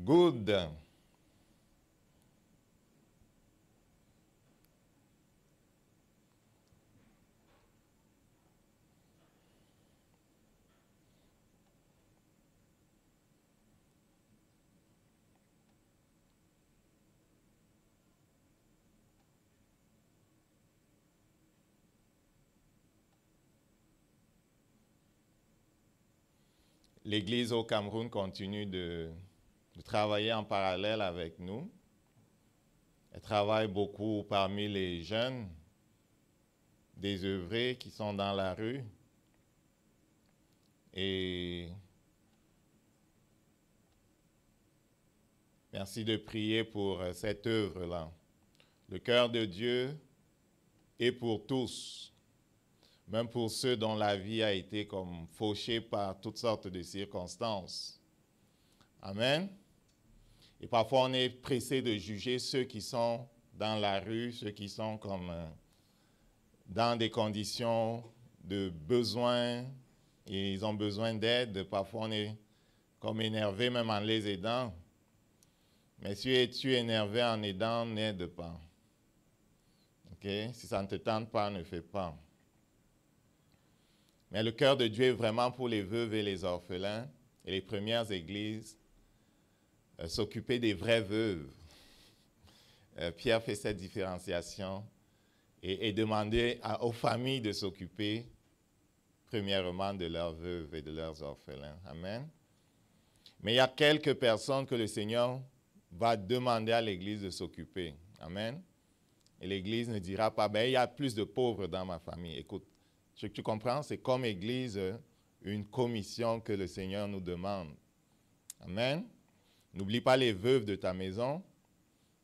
Good. L'Église au Cameroun continue de travailler en parallèle avec nous. Elle travaille beaucoup parmi les jeunes désœuvrés qui sont dans la rue. Et merci de prier pour cette œuvre-là. Le cœur de Dieu est pour tous, même pour ceux dont la vie a été comme fauchée par toutes sortes de circonstances. Amen. Et parfois, on est pressé de juger ceux qui sont dans la rue, ceux qui sont comme dans des conditions de besoin, et ils ont besoin d'aide. Parfois, on est comme énervé même en les aidant. Mais si tu es énervé en aidant, n'aide pas. OK? Si ça ne te tente pas, ne fais pas. Mais le cœur de Dieu est vraiment pour les veuves et les orphelins. Et les premières églises s'occuper des vraies veuves. Pierre fait cette différenciation et demander aux familles de s'occuper premièrement de leurs veuves et de leurs orphelins. Amen. Mais il y a quelques personnes que le Seigneur va demander à l'Église de s'occuper. Amen. Et l'Église ne dira pas, ben, il y a plus de pauvres dans ma famille. Écoute, ce que tu comprends, c'est comme Église une commission que le Seigneur nous demande. Amen. N'oublie pas les veuves de ta maison,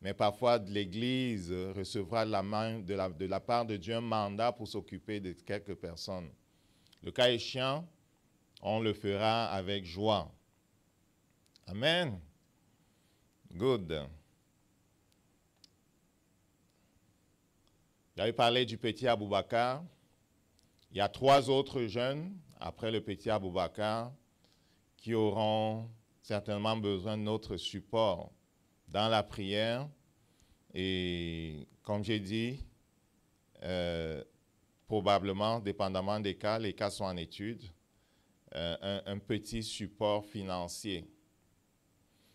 mais parfois l'Église recevra de la part de Dieu un mandat pour s'occuper de quelques personnes. Le cas échéant, on le fera avec joie. Amen. Good. J'avais parlé du petit Aboubakar. Il y a 3 autres jeunes, après le petit Aboubakar, qui auront certainement besoin de notre support dans la prière. Et comme j'ai dit, probablement, dépendamment des cas, les cas sont en étude, un petit support financier.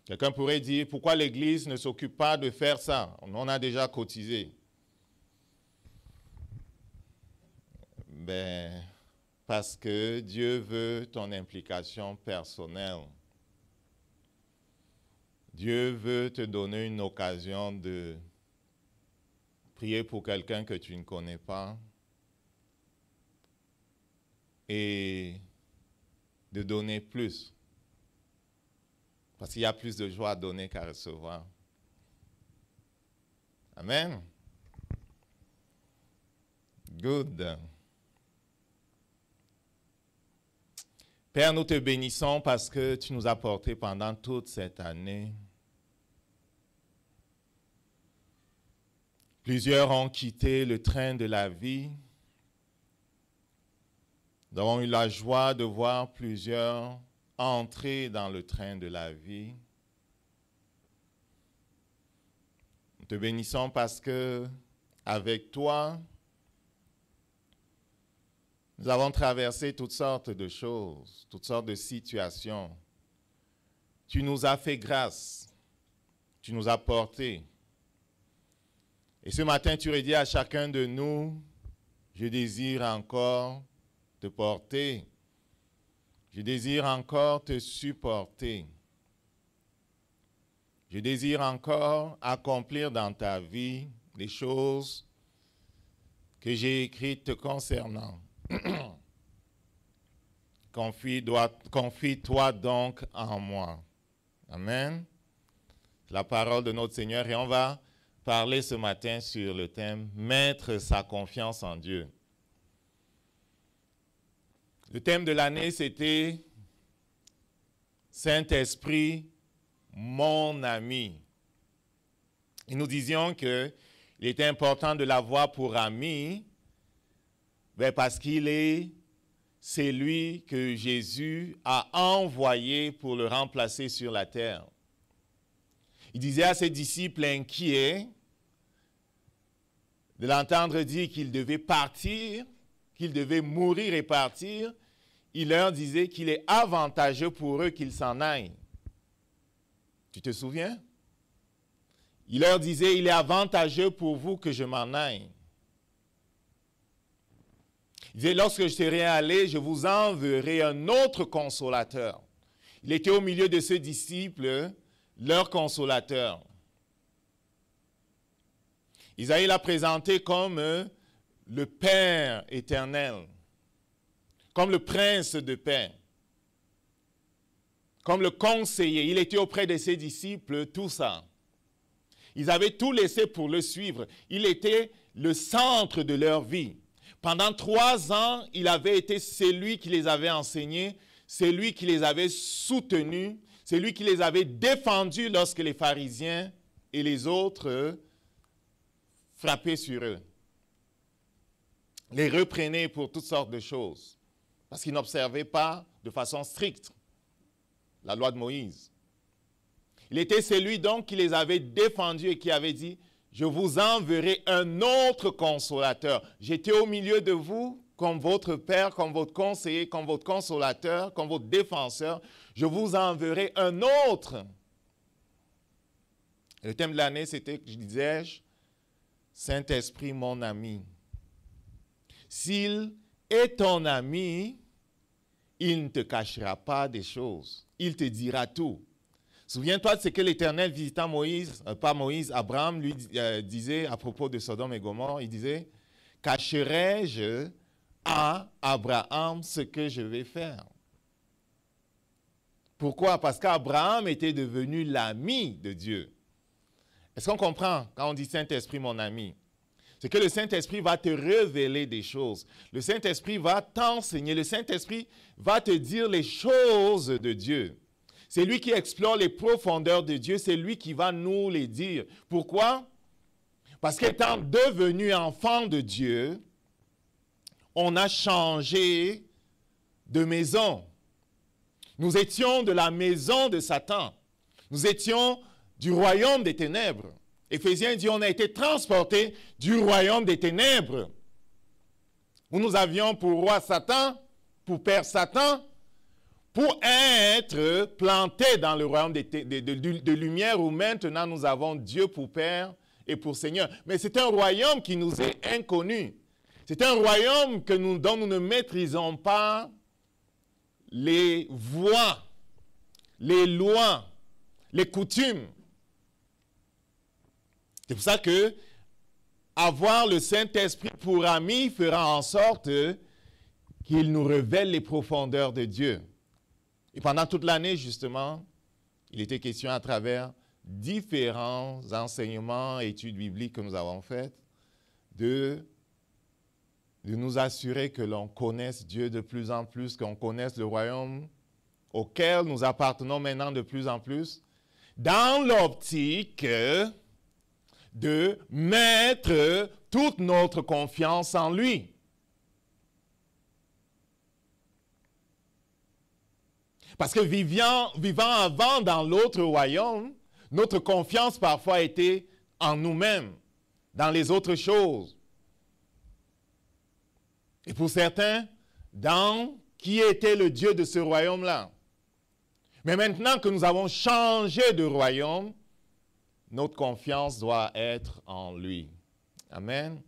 Quelqu'un pourrait dire, pourquoi l'Église ne s'occupe pas de faire ça? On a déjà cotisé. Ben, parce que Dieu veut ton implication personnelle. Dieu veut te donner une occasion de prier pour quelqu'un que tu ne connais pas et de donner plus. Parce qu'il y a plus de joie à donner qu'à recevoir. Amen. Good. Père, nous te bénissons parce que tu nous as portés pendant toute cette année. Plusieurs ont quitté le train de la vie. Nous avons eu la joie de voir plusieurs entrer dans le train de la vie. Nous te bénissons parce que, avec toi, nous avons traversé toutes sortes de choses, toutes sortes de situations. Tu nous as fait grâce. Tu nous as portés. Et ce matin, tu aurais dit à chacun de nous, je désire encore te porter. Je désire encore te supporter. Je désire encore accomplir dans ta vie les choses que j'ai écrites te concernant. Confie-toi donc en moi. Amen. La parole de notre Seigneur. Et on va parler ce matin sur le thème « Mettre sa confiance en Dieu ». Le thème de l'année, c'était « Saint-Esprit, mon ami ». Et nous disions qu'il était important de l'avoir pour ami, parce c'est lui que Jésus a envoyé pour le remplacer sur la terre. Il disait à ses disciples inquiets de l'entendre dire qu'il devait partir, qu'il devait mourir et partir. Il leur disait qu'il est avantageux pour eux qu'ils s'en aillent. Tu te souviens? Il leur disait, il est avantageux pour vous que je m'en aille. Il disait, lorsque je serai allé, je vous enverrai un autre consolateur. Il était au milieu de ses disciples, leur consolateur. Isaïe l'a présenté comme le Père éternel, comme le prince de paix, comme le conseiller. Il était auprès de ses disciples, tout ça. Ils avaient tout laissé pour le suivre. Il était le centre de leur vie. Pendant 3 ans, il avait été celui qui les avait enseignés, celui qui les avait soutenus, celui qui les avait défendus lorsque les pharisiens et les autres frappaient sur eux. Les reprenaient pour toutes sortes de choses, parce qu'ils n'observaient pas de façon stricte la loi de Moïse. Il était celui donc qui les avait défendus et qui avait dit, je vous enverrai un autre consolateur. J'étais au milieu de vous comme votre père, comme votre conseiller, comme votre consolateur, comme votre défenseur. Je vous enverrai un autre. Et le thème de l'année, c'était, disais-je, Saint-Esprit, mon ami. S'il est ton ami, il ne te cachera pas des choses. Il te dira tout. Souviens-toi de ce que l'Éternel visitant Abraham lui disait à propos de Sodome et Gomorrhe. Il disait, cacherai-je à Abraham ce que je vais faire? Pourquoi? Parce qu'Abraham était devenu l'ami de Dieu. Est-ce qu'on comprend quand on dit Saint-Esprit, mon ami? C'est que le Saint-Esprit va te révéler des choses. Le Saint-Esprit va t'enseigner. Le Saint-Esprit va te dire les choses de Dieu. C'est lui qui explore les profondeurs de Dieu. C'est lui qui va nous les dire. Pourquoi? Parce qu'étant devenu enfant de Dieu, on a changé de maison. Nous étions de la maison de Satan. Nous étions du royaume des ténèbres. Éphésiens dit, on a été transportés du royaume des ténèbres, où nous avions pour roi Satan, pour père Satan, pour être plantés dans le royaume de lumière, où maintenant nous avons Dieu pour père et pour Seigneur. Mais c'est un royaume qui nous est inconnu. C'est un royaume dont nous ne maîtrisons pas les voies, les lois, les coutumes. C'est pour ça que avoir le Saint-Esprit pour ami fera en sorte qu'il nous révèle les profondeurs de Dieu. Et pendant toute l'année, justement, il était question à travers différents enseignements et études bibliques que nous avons faites de nous assurer que l'on connaisse Dieu de plus en plus, qu'on connaisse le royaume auquel nous appartenons maintenant de plus en plus, dans l'optique de mettre toute notre confiance en lui. Parce que vivant avant dans l'autre royaume, notre confiance parfois était en nous-mêmes, dans les autres choses. Et pour certains, dans qui était le Dieu de ce royaume-là. Mais maintenant que nous avons changé de royaume, notre confiance doit être en lui. Amen.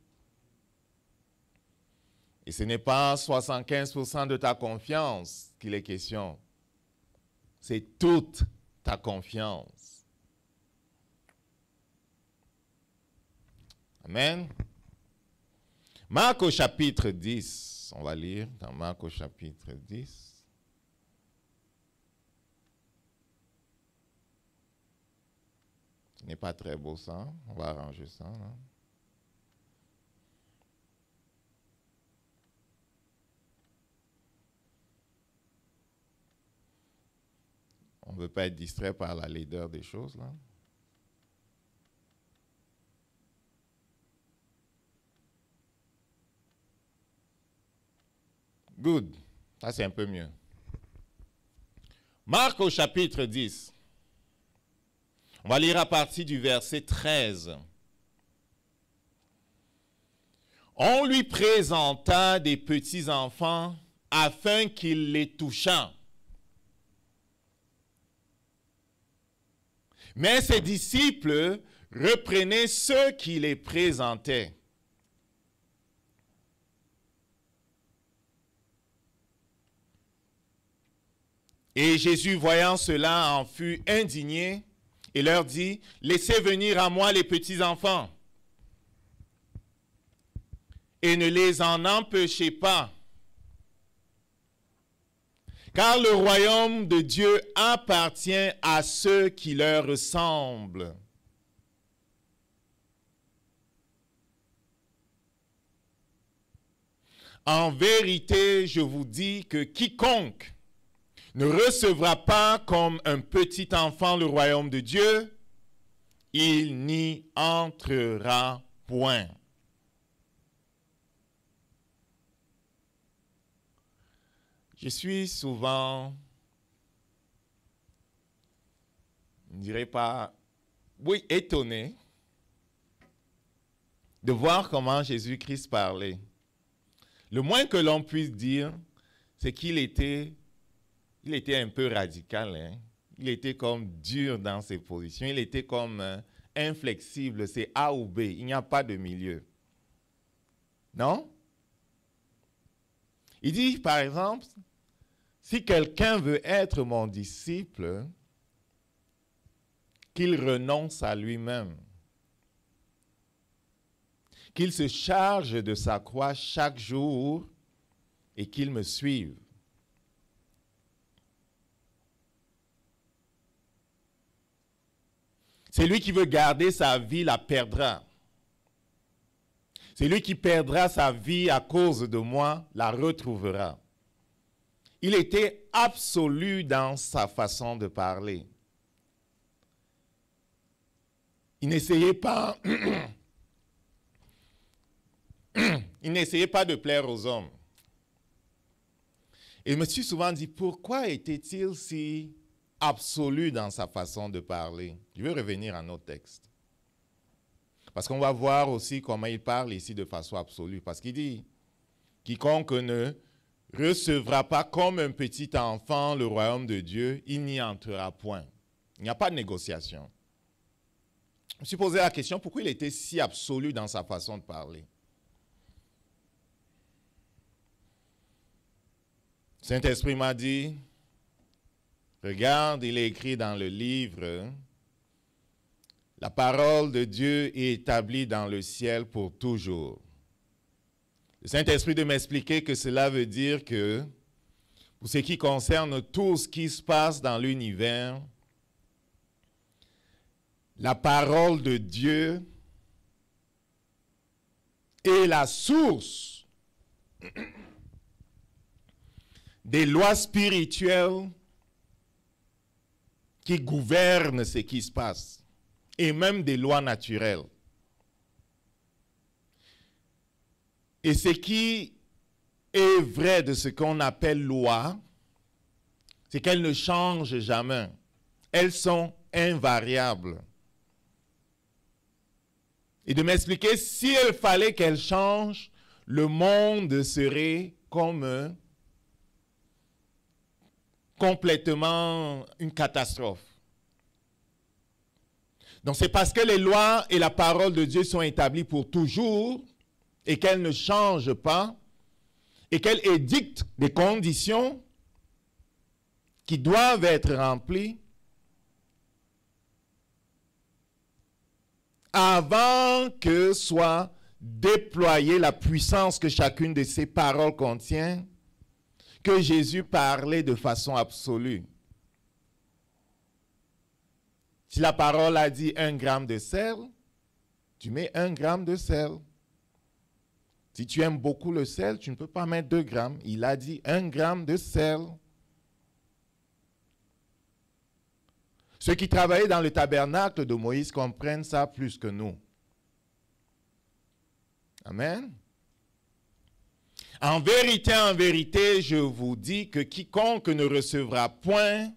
Et ce n'est pas 75% de ta confiance qu'il est question. C'est toute ta confiance. Amen. Marc au chapitre 10. On va lire dans Marc au chapitre 10. Ce n'est pas très beau ça. On va arranger ça. Hein. On ne veut pas être distrait par la laideur des choses, là. Good. Ça, c'est un peu mieux. Marc au chapitre 10. On va lire à partir du verset 13. On lui présenta des petits enfants afin qu'il les touchât. Mais ses disciples reprenaient ceux qui les présentaient. Et Jésus, voyant cela, en fut indigné et leur dit, « Laissez venir à moi les petits enfants et ne les en empêchez pas, car le royaume de Dieu appartient à ceux qui leur ressemblent. » En vérité, je vous dis que quiconque ne recevra pas comme un petit enfant le royaume de Dieu, il n'y entrera point. Je suis souvent, je ne dirais pas, oui, étonné de voir comment Jésus-Christ parlait. Le moins que l'on puisse dire, c'est qu'il était un peu radical. Hein? Il était comme dur dans ses positions. Il était comme inflexible. C'est A ou B. Il n'y a pas de milieu. Non? Il dit, par exemple, si quelqu'un veut être mon disciple, qu'il renonce à lui-même, qu'il se charge de sa croix chaque jour et qu'il me suive. Celui qui veut garder sa vie la perdra. Celui qui perdra sa vie à cause de moi la retrouvera. Il était absolu dans sa façon de parler. Il n'essayait pas, il n'essayait pas de plaire aux hommes. Et je me suis souvent dit, pourquoi était-il si absolu dans sa façon de parler? Je vais revenir à notre texte. Parce qu'on va voir aussi comment il parle ici de façon absolue. Parce qu'il dit, quiconque ne recevra pas comme un petit enfant le royaume de Dieu, il n'y entrera point. Il n'y a pas de négociation. Je me suis posé la question, pourquoi il était si absolu dans sa façon de parler? Saint-Esprit m'a dit, regarde, il est écrit dans le livre, la parole de Dieu est établie dans le ciel pour toujours. Le Saint-Esprit de m'expliquer que cela veut dire que, pour ce qui concerne tout ce qui se passe dans l'univers, la parole de Dieu est la source des lois spirituelles qui gouvernent ce qui se passe, et même des lois naturelles. Et ce qui est vrai de ce qu'on appelle loi, c'est qu'elles ne changent jamais. Elles sont invariables. Et de m'expliquer, si il fallait qu'elles changent, le monde serait comme complètement une catastrophe. Donc c'est parce que les lois et la parole de Dieu sont établies pour toujours et qu'elles ne changent pas et qu'elles édictent des conditions qui doivent être remplies avant que soit déployée la puissance que chacune de ces paroles contient, que Jésus parlait de façon absolue. Si la parole a dit 1 gramme de sel, tu mets 1 gramme de sel. Si tu aimes beaucoup le sel, tu ne peux pas mettre 2 grammes. Il a dit 1 gramme de sel. Ceux qui travaillaient dans le tabernacle de Moïse comprennent ça plus que nous. Amen. En vérité, je vous dis que quiconque ne recevra point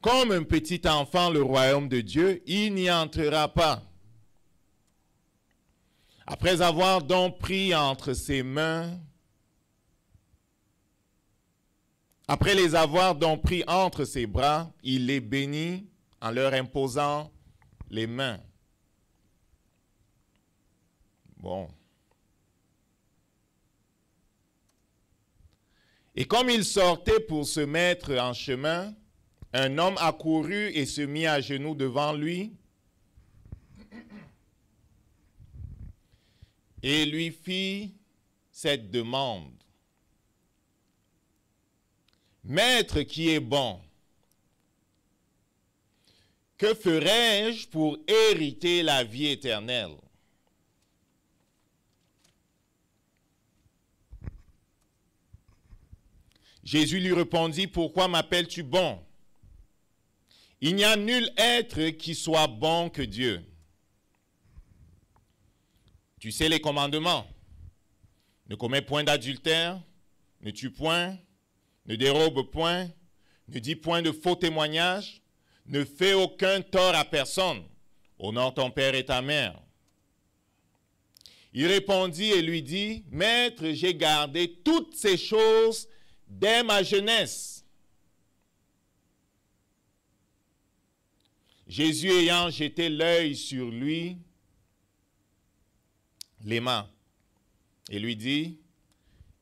comme un petit enfant le royaume de Dieu, il n'y entrera pas. Après avoir donc pris entre ses mains, après les avoir donc pris entre ses bras, il les bénit en leur imposant les mains. Bon. Et comme il sortait pour se mettre en chemin, un homme accourut et se mit à genoux devant lui et lui fit cette demande. Maître qui est bon, que ferai-je pour hériter la vie éternelle? Jésus lui répondit, pourquoi m'appelles-tu bon? Il n'y a nul être qui soit bon que Dieu. Tu sais les commandements. Ne commets point d'adultère, ne tue point, ne dérobe point, ne dis point de faux témoignages, ne fais aucun tort à personne. Honore ton père et ta mère. Il répondit et lui dit, Maître, j'ai gardé toutes ces choses dès ma jeunesse. Jésus ayant jeté l'œil sur lui, l'aima, et lui dit,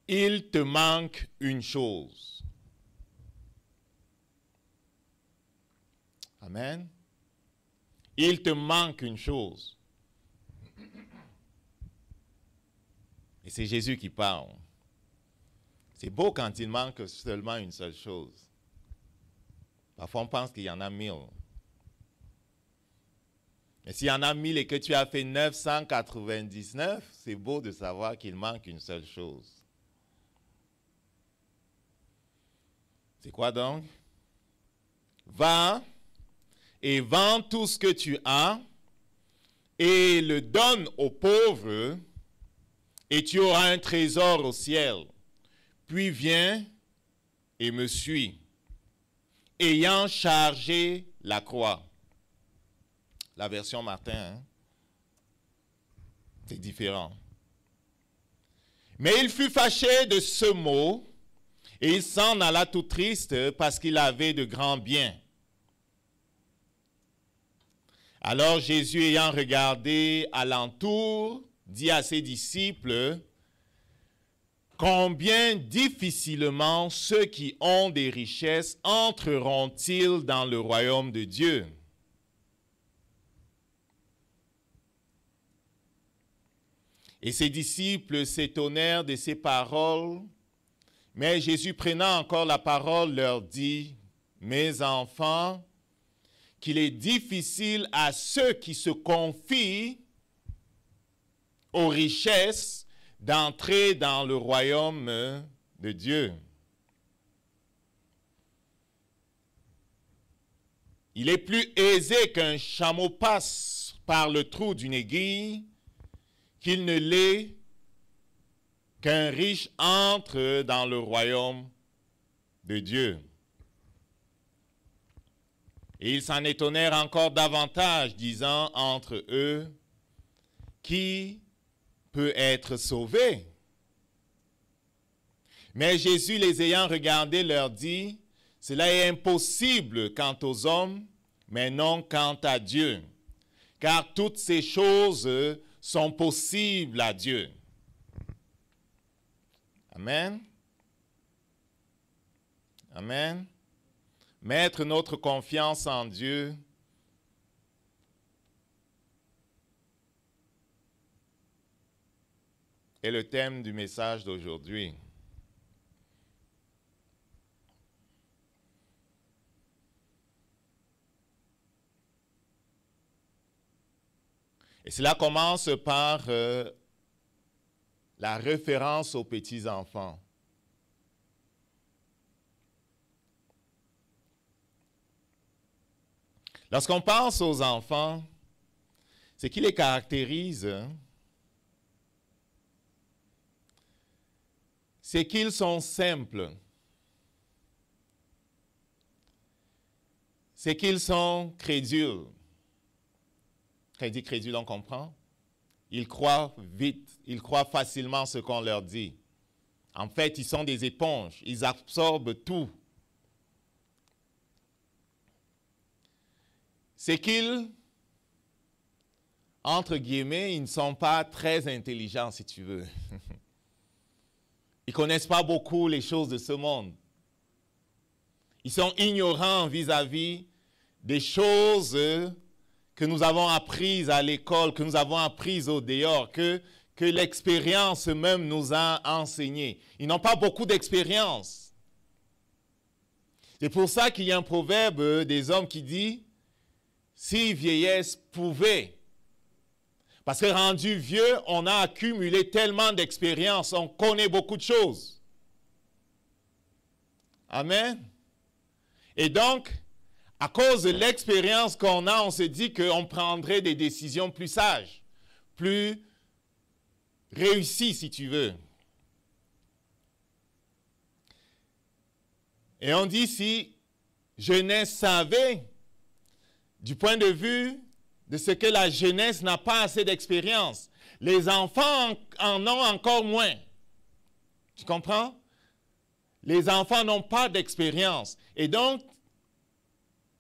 il te manque une chose. Amen. Il te manque une chose. Et c'est Jésus qui parle. C'est beau quand il manque seulement une seule chose. Parfois on pense qu'il y en a 1000. Mais s'il y en a 1000 et que tu as fait 999, c'est beau de savoir qu'il manque une seule chose. C'est quoi donc? Va et vends tout ce que tu as et le donne aux pauvres et tu auras un trésor au ciel. Puis viens et me suis, ayant chargé la croix. La version Martin, hein? C'est différent. Mais il fut fâché de ce mot et il s'en alla tout triste parce qu'il avait de grands biens. Alors Jésus, ayant regardé alentour, dit à ses disciples, combien difficilement ceux qui ont des richesses entreront-ils dans le royaume de Dieu? Et ses disciples s'étonnèrent de ces paroles, mais Jésus prenant encore la parole leur dit, mes enfants, qu'il est difficile à ceux qui se confient aux richesses d'entrer dans le royaume de Dieu. Il est plus aisé qu'un chameau passe par le trou d'une aiguille qu'il ne l'est qu'un riche entre dans le royaume de Dieu. Et ils s'en étonnèrent encore davantage, disant entre eux, qui peut être sauvé? Mais Jésus, les ayant regardés, leur dit, cela est impossible quant aux hommes, mais non quant à Dieu, car toutes ces choses sont possibles à Dieu. Amen. Amen. Mettre notre confiance en Dieu est le thème du message d'aujourd'hui. Et cela commence par la référence aux petits-enfants. Lorsqu'on pense aux enfants, ce qui les caractérise, c'est qu'ils sont simples. c'est qu'ils sont crédules. Quand il dit crédule, on comprend? Ils croient vite, ils croient facilement ce qu'on leur dit. En fait, ils sont des éponges, ils absorbent tout. C'est qu'ils, entre guillemets, ils ne sont pas très intelligents, si tu veux. Ils ne connaissent pas beaucoup les choses de ce monde. Ils sont ignorants vis-à-vis des choses que nous avons apprises à l'école, que nous avons apprises au dehors, que l'expérience même nous a enseigné. Ils n'ont pas beaucoup d'expérience. C'est pour ça qu'il y a un proverbe des hommes qui dit « Si vieillesse pouvait ». Parce que rendu vieux, on a accumulé tellement d'expérience, on connaît beaucoup de choses. Amen. Et donc, à cause de l'expérience qu'on a, on se dit qu'on prendrait des décisions plus sages, plus réussies, si tu veux. Et on dit si jeunesse savait, du point de vue de ce que la jeunesse n'a pas assez d'expérience, les enfants en ont encore moins. Tu comprends? Les enfants n'ont pas d'expérience. Et donc,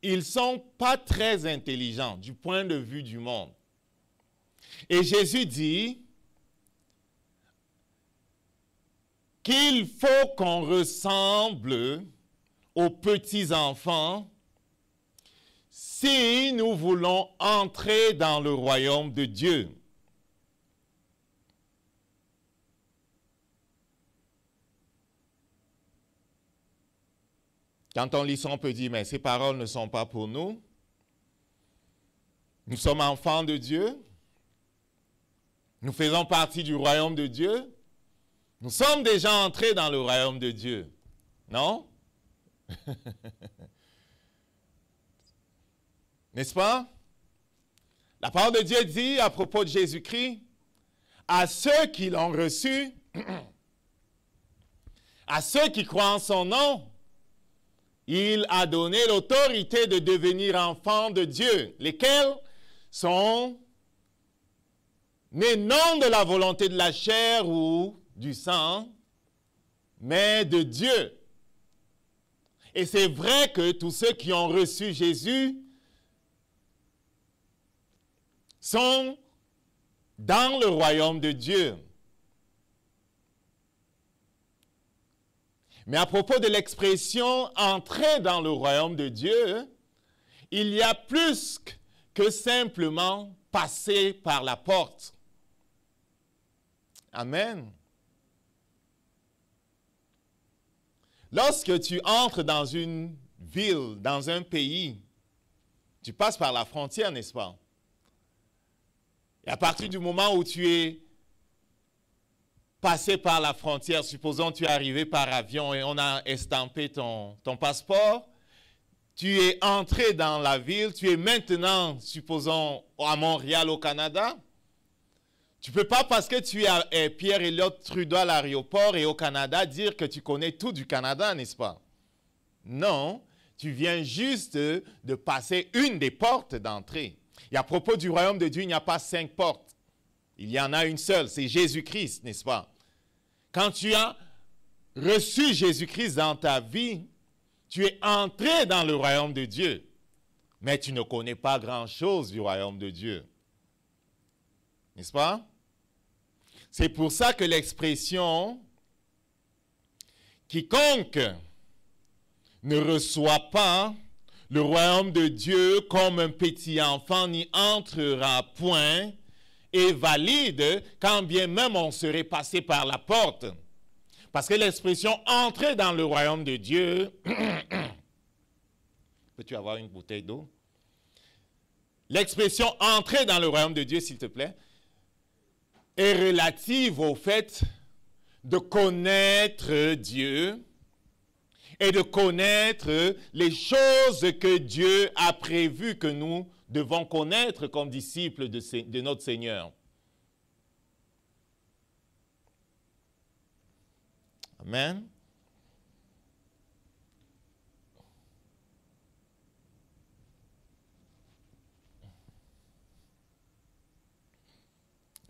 ils ne sont pas très intelligents du point de vue du monde. Et Jésus dit qu'il faut qu'on ressemble aux petits-enfants si nous voulons entrer dans le royaume de Dieu. Quand on lit ça, on peut dire, mais ces paroles ne sont pas pour nous. Nous sommes enfants de Dieu. Nous faisons partie du royaume de Dieu. Nous sommes déjà entrés dans le royaume de Dieu. Non? N'est-ce pas? La parole de Dieu dit à propos de Jésus-Christ, à ceux qui l'ont reçu, à ceux qui croient en son nom, il a donné l'autorité de devenir enfants de Dieu, lesquels sont nés non de la volonté de la chair ou du sang, mais de Dieu. Et c'est vrai que tous ceux qui ont reçu Jésus sont dans le royaume de Dieu. Mais à propos de l'expression « entrer dans le royaume de Dieu », il y a plus que simplement passer par la porte. Amen. Lorsque tu entres dans une ville, dans un pays, tu passes par la frontière, n'est-ce pas? Et à partir du moment où tu es passé par la frontière, supposons que tu es arrivé par avion et on a estampé ton passeport, tu es entré dans la ville, tu es maintenant, supposons, à Montréal, au Canada. Tu ne peux pas, parce que tu es Pierre Elliott Trudeau à l'aéroport et au Canada, dire que tu connais tout du Canada, n'est-ce pas? Non, tu viens juste de passer une des portes d'entrée. Et à propos du royaume de Dieu, il n'y a pas 5 portes. Il y en a une seule, c'est Jésus-Christ, n'est-ce pas? Quand tu as reçu Jésus-Christ dans ta vie, tu es entré dans le royaume de Dieu. Mais tu ne connais pas grand-chose du royaume de Dieu. N'est-ce pas? C'est pour ça que l'expression « quiconque ne reçoit pas le royaume de Dieu comme un petit enfant n'y entrera point » est valide quand bien même on serait passé par la porte. Parce que l'expression « entrer dans le royaume de Dieu » peux-tu avoir une bouteille d'eau? L'expression « entrer dans le royaume de Dieu », s'il te plaît, est relative au fait de connaître Dieu et de connaître les choses que Dieu a prévues que nous devons connaître comme disciples de notre Seigneur. Amen.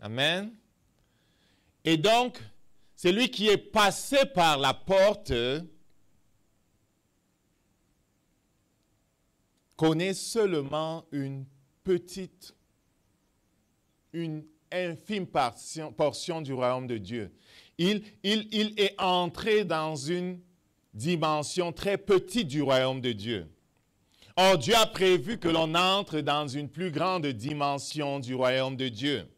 Amen. Et donc, celui qui est passé par la porte connaît seulement une infime portion du royaume de Dieu. Il est entré dans une dimension très petite du royaume de Dieu. Or, Dieu a prévu que l'on entre dans une plus grande dimension du royaume de Dieu.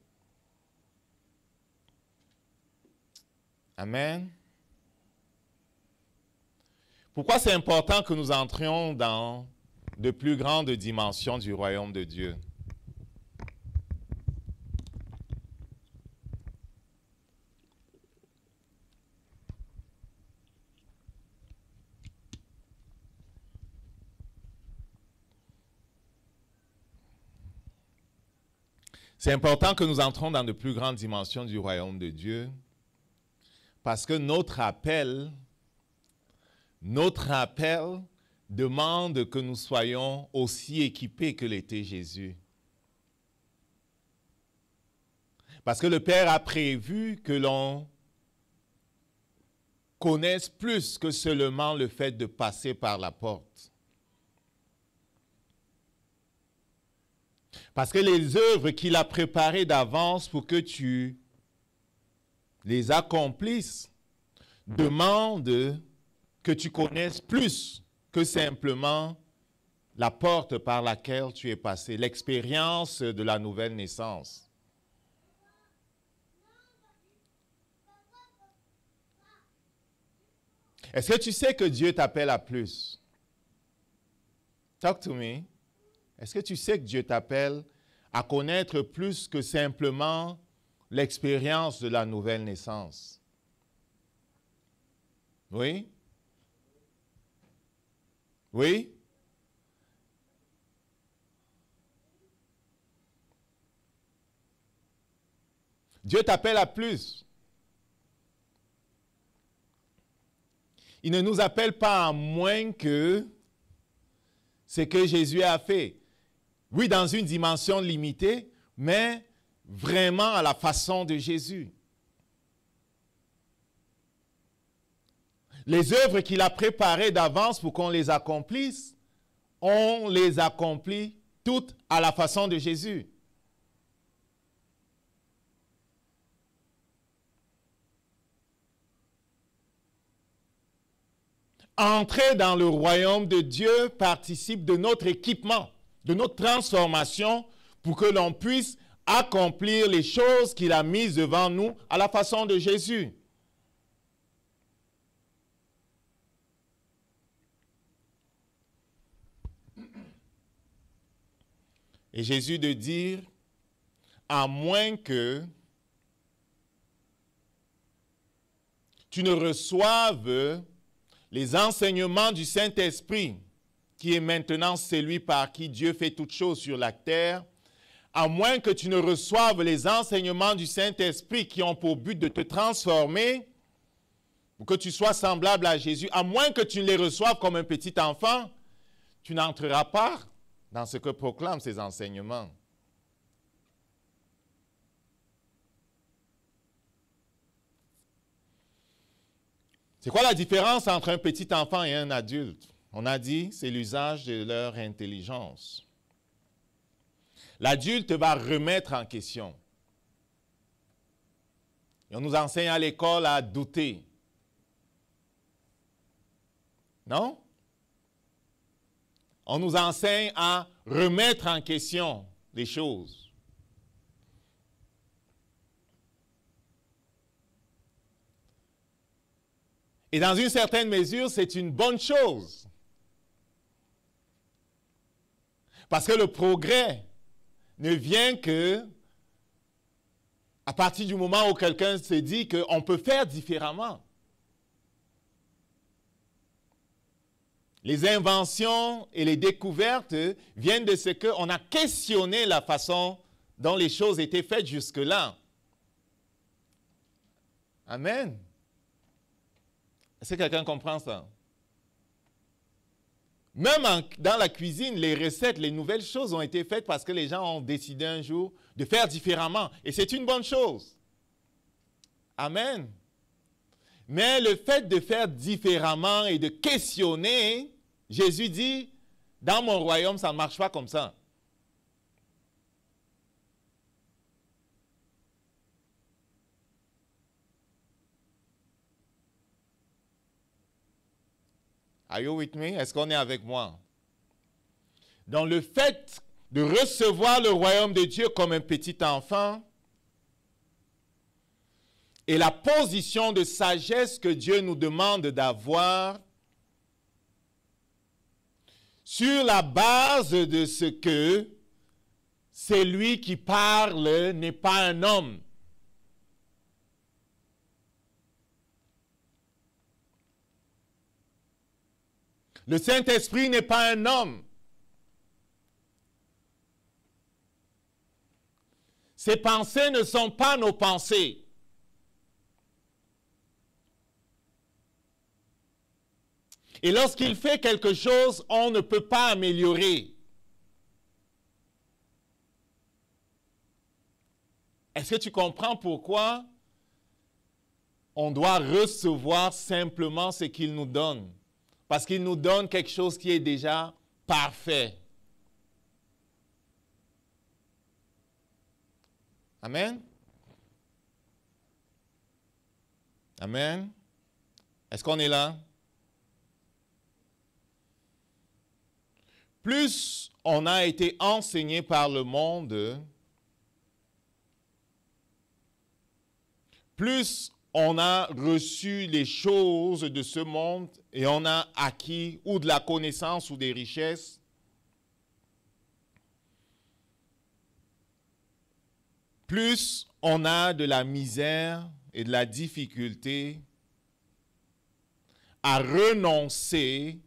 Amen. Pourquoi c'est important que nous entrions dans de plus grandes dimensions du royaume de Dieu? C'est important que nous entrons dans de plus grandes dimensions du royaume de Dieu parce que notre appel demande que nous soyons aussi équipés que l'était Jésus. Parce que le Père a prévu que l'on connaisse plus que seulement le fait de passer par la porte. Parce que les œuvres qu'il a préparées d'avance pour que tu les accomplisses demandent que tu connaisses plus que simplement la porte par laquelle tu es passé, l'expérience de la nouvelle naissance. Est-ce que tu sais que Dieu t'appelle à plus? Talk to me. Est-ce que tu sais que Dieu t'appelle à connaître plus que simplement l'expérience de la nouvelle naissance? Oui? Oui? Dieu t'appelle à plus. Il ne nous appelle pas à moins que ce que Jésus a fait. Oui, dans une dimension limitée, mais vraiment à la façon de Jésus. Les œuvres qu'il a préparées d'avance pour qu'on les accomplisse, on les accomplit toutes à la façon de Jésus. Entrer dans le royaume de Dieu participe de notre équipement, de notre transformation pour que l'on puisse accomplir les choses qu'il a mises devant nous à la façon de Jésus. Et Jésus de dire, à moins que tu ne reçoives les enseignements du Saint-Esprit, qui est maintenant celui par qui Dieu fait toutes choses sur la terre, à moins que tu ne reçoives les enseignements du Saint-Esprit qui ont pour but de te transformer, pour que tu sois semblable à Jésus, à moins que tu ne les reçoives comme un petit enfant, tu n'entreras pas dans ce que proclament ces enseignements. C'est quoi la différence entre un petit enfant et un adulte? On a dit, c'est l'usage de leur intelligence. L'adulte va remettre en question. Et on nous enseigne à l'école à douter. Non? On nous enseigne à remettre en question les choses. Et dans une certaine mesure, c'est une bonne chose. Parce que le progrès ne vient que à partir du moment où quelqu'un se dit qu'on peut faire différemment. Les inventions et les découvertes viennent de ce qu'on a questionné la façon dont les choses étaient faites jusque-là. Amen. Est-ce que quelqu'un comprend ça? Même dans la cuisine, les recettes, les nouvelles choses ont été faites parce que les gens ont décidé un jour de faire différemment. Et c'est une bonne chose. Amen. Mais le fait de faire différemment et de questionner, Jésus dit, dans mon royaume, ça ne marche pas comme ça. Are you with me? Est-ce qu'on est avec moi? Dans le fait de recevoir le royaume de Dieu comme un petit enfant et la position de sagesse que Dieu nous demande d'avoir sur la base de ce que c'est lui qui parle n'est pas un homme. Le Saint-Esprit n'est pas un homme. Ses pensées ne sont pas nos pensées. Et lorsqu'il fait quelque chose, on ne peut pas améliorer. Est-ce que tu comprends pourquoi on doit recevoir simplement ce qu'il nous donne? Parce qu'il nous donne quelque chose qui est déjà parfait. Amen. Amen. Est-ce qu'on est là? Plus on a été enseigné par le monde, plus on a reçu les choses de ce monde et on a acquis ou de la connaissance ou des richesses, plus on a de la misère et de la difficulté à renoncer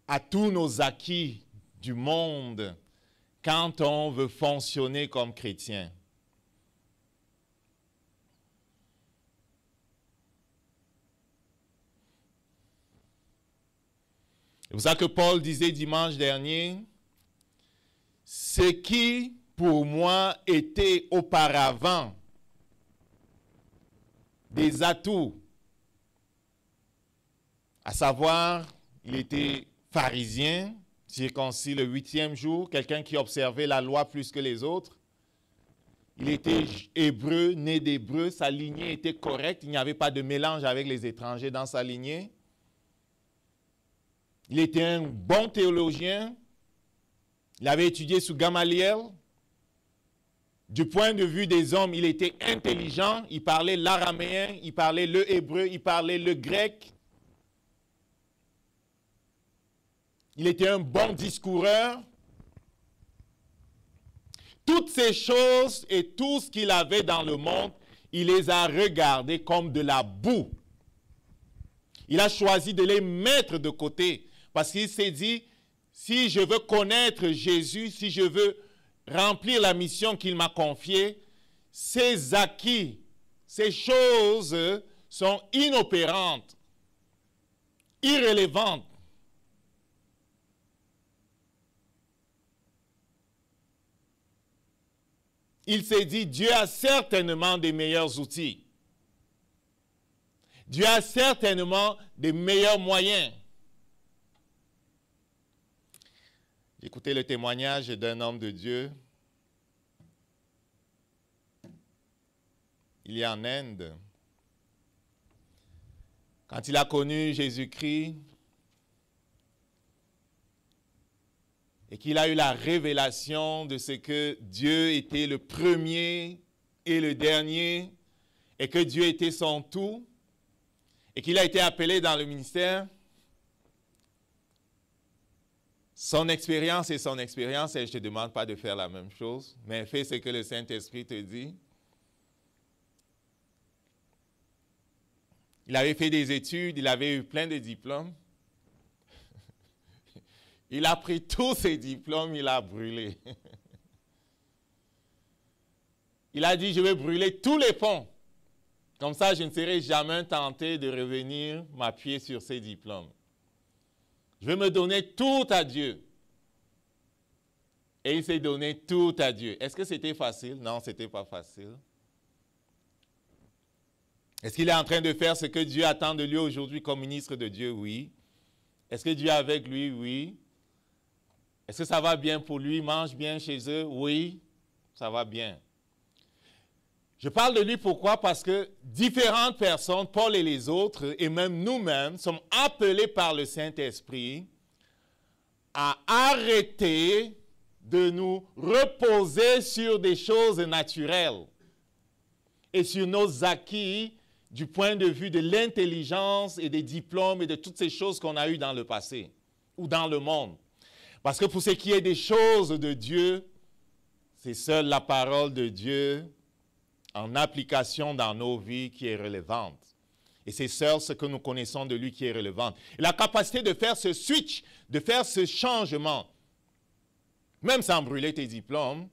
à tous nos acquis du monde quand on veut fonctionner comme chrétien. C'est pour ça que Paul disait dimanche dernier, ce qui pour moi était auparavant des atouts, à savoir, il était pharisien, circoncis le 8e jour, quelqu'un qui observait la loi plus que les autres. Il était hébreu, né d'hébreu, sa lignée était correcte, il n'y avait pas de mélange avec les étrangers dans sa lignée. Il était un bon théologien, il avait étudié sous Gamaliel. Du point de vue des hommes, il était intelligent, il parlait l'araméen, il parlait le hébreu, il parlait le grec. Il était un bon discoureur. Toutes ces choses et tout ce qu'il avait dans le monde, il les a regardées comme de la boue. Il a choisi de les mettre de côté parce qu'il s'est dit, si je veux connaître Jésus, si je veux remplir la mission qu'il m'a confiée, ces acquis, ces choses sont inopérantes, irrélévantes. Il s'est dit, Dieu a certainement des meilleurs outils. Dieu a certainement des meilleurs moyens. J'ai écouté le témoignage d'un homme de Dieu. Il est en Inde. Quand il a connu Jésus-Christ et qu'il a eu la révélation de ce que Dieu était le premier et le dernier et que Dieu était son tout et qu'il a été appelé dans le ministère, son expérience est son expérience et je ne te demande pas de faire la même chose, mais fais ce que le Saint-Esprit te dit. Il avait fait des études, il avait eu plein de diplômes. Il a pris tous ses diplômes, il a brûlé. Il a dit, je vais brûler tous les fonds. Comme ça, je ne serai jamais tenté de revenir m'appuyer sur ces diplômes. Je veux me donner tout à Dieu. Et il s'est donné tout à Dieu. Est-ce que c'était facile? Non, ce n'était pas facile. Est-ce qu'il est en train de faire ce que Dieu attend de lui aujourd'hui comme ministre de Dieu? Oui. Est-ce que Dieu est avec lui? Oui. Est-ce que ça va bien pour lui? Il mange bien chez eux? Oui, ça va bien. Je parle de lui pourquoi? Parce que différentes personnes, Paul et les autres, et même nous-mêmes, sommes appelés par le Saint-Esprit à arrêter de nous reposer sur des choses naturelles et sur nos acquis du point de vue de l'intelligence et des diplômes et de toutes ces choses qu'on a eues dans le passé ou dans le monde. Parce que pour ce qui est des choses de Dieu, c'est seule la parole de Dieu en application dans nos vies qui est relevante. Et c'est seul ce que nous connaissons de lui qui est relevant. Et la capacité de faire ce switch, de faire ce changement, même sans brûler tes diplômes,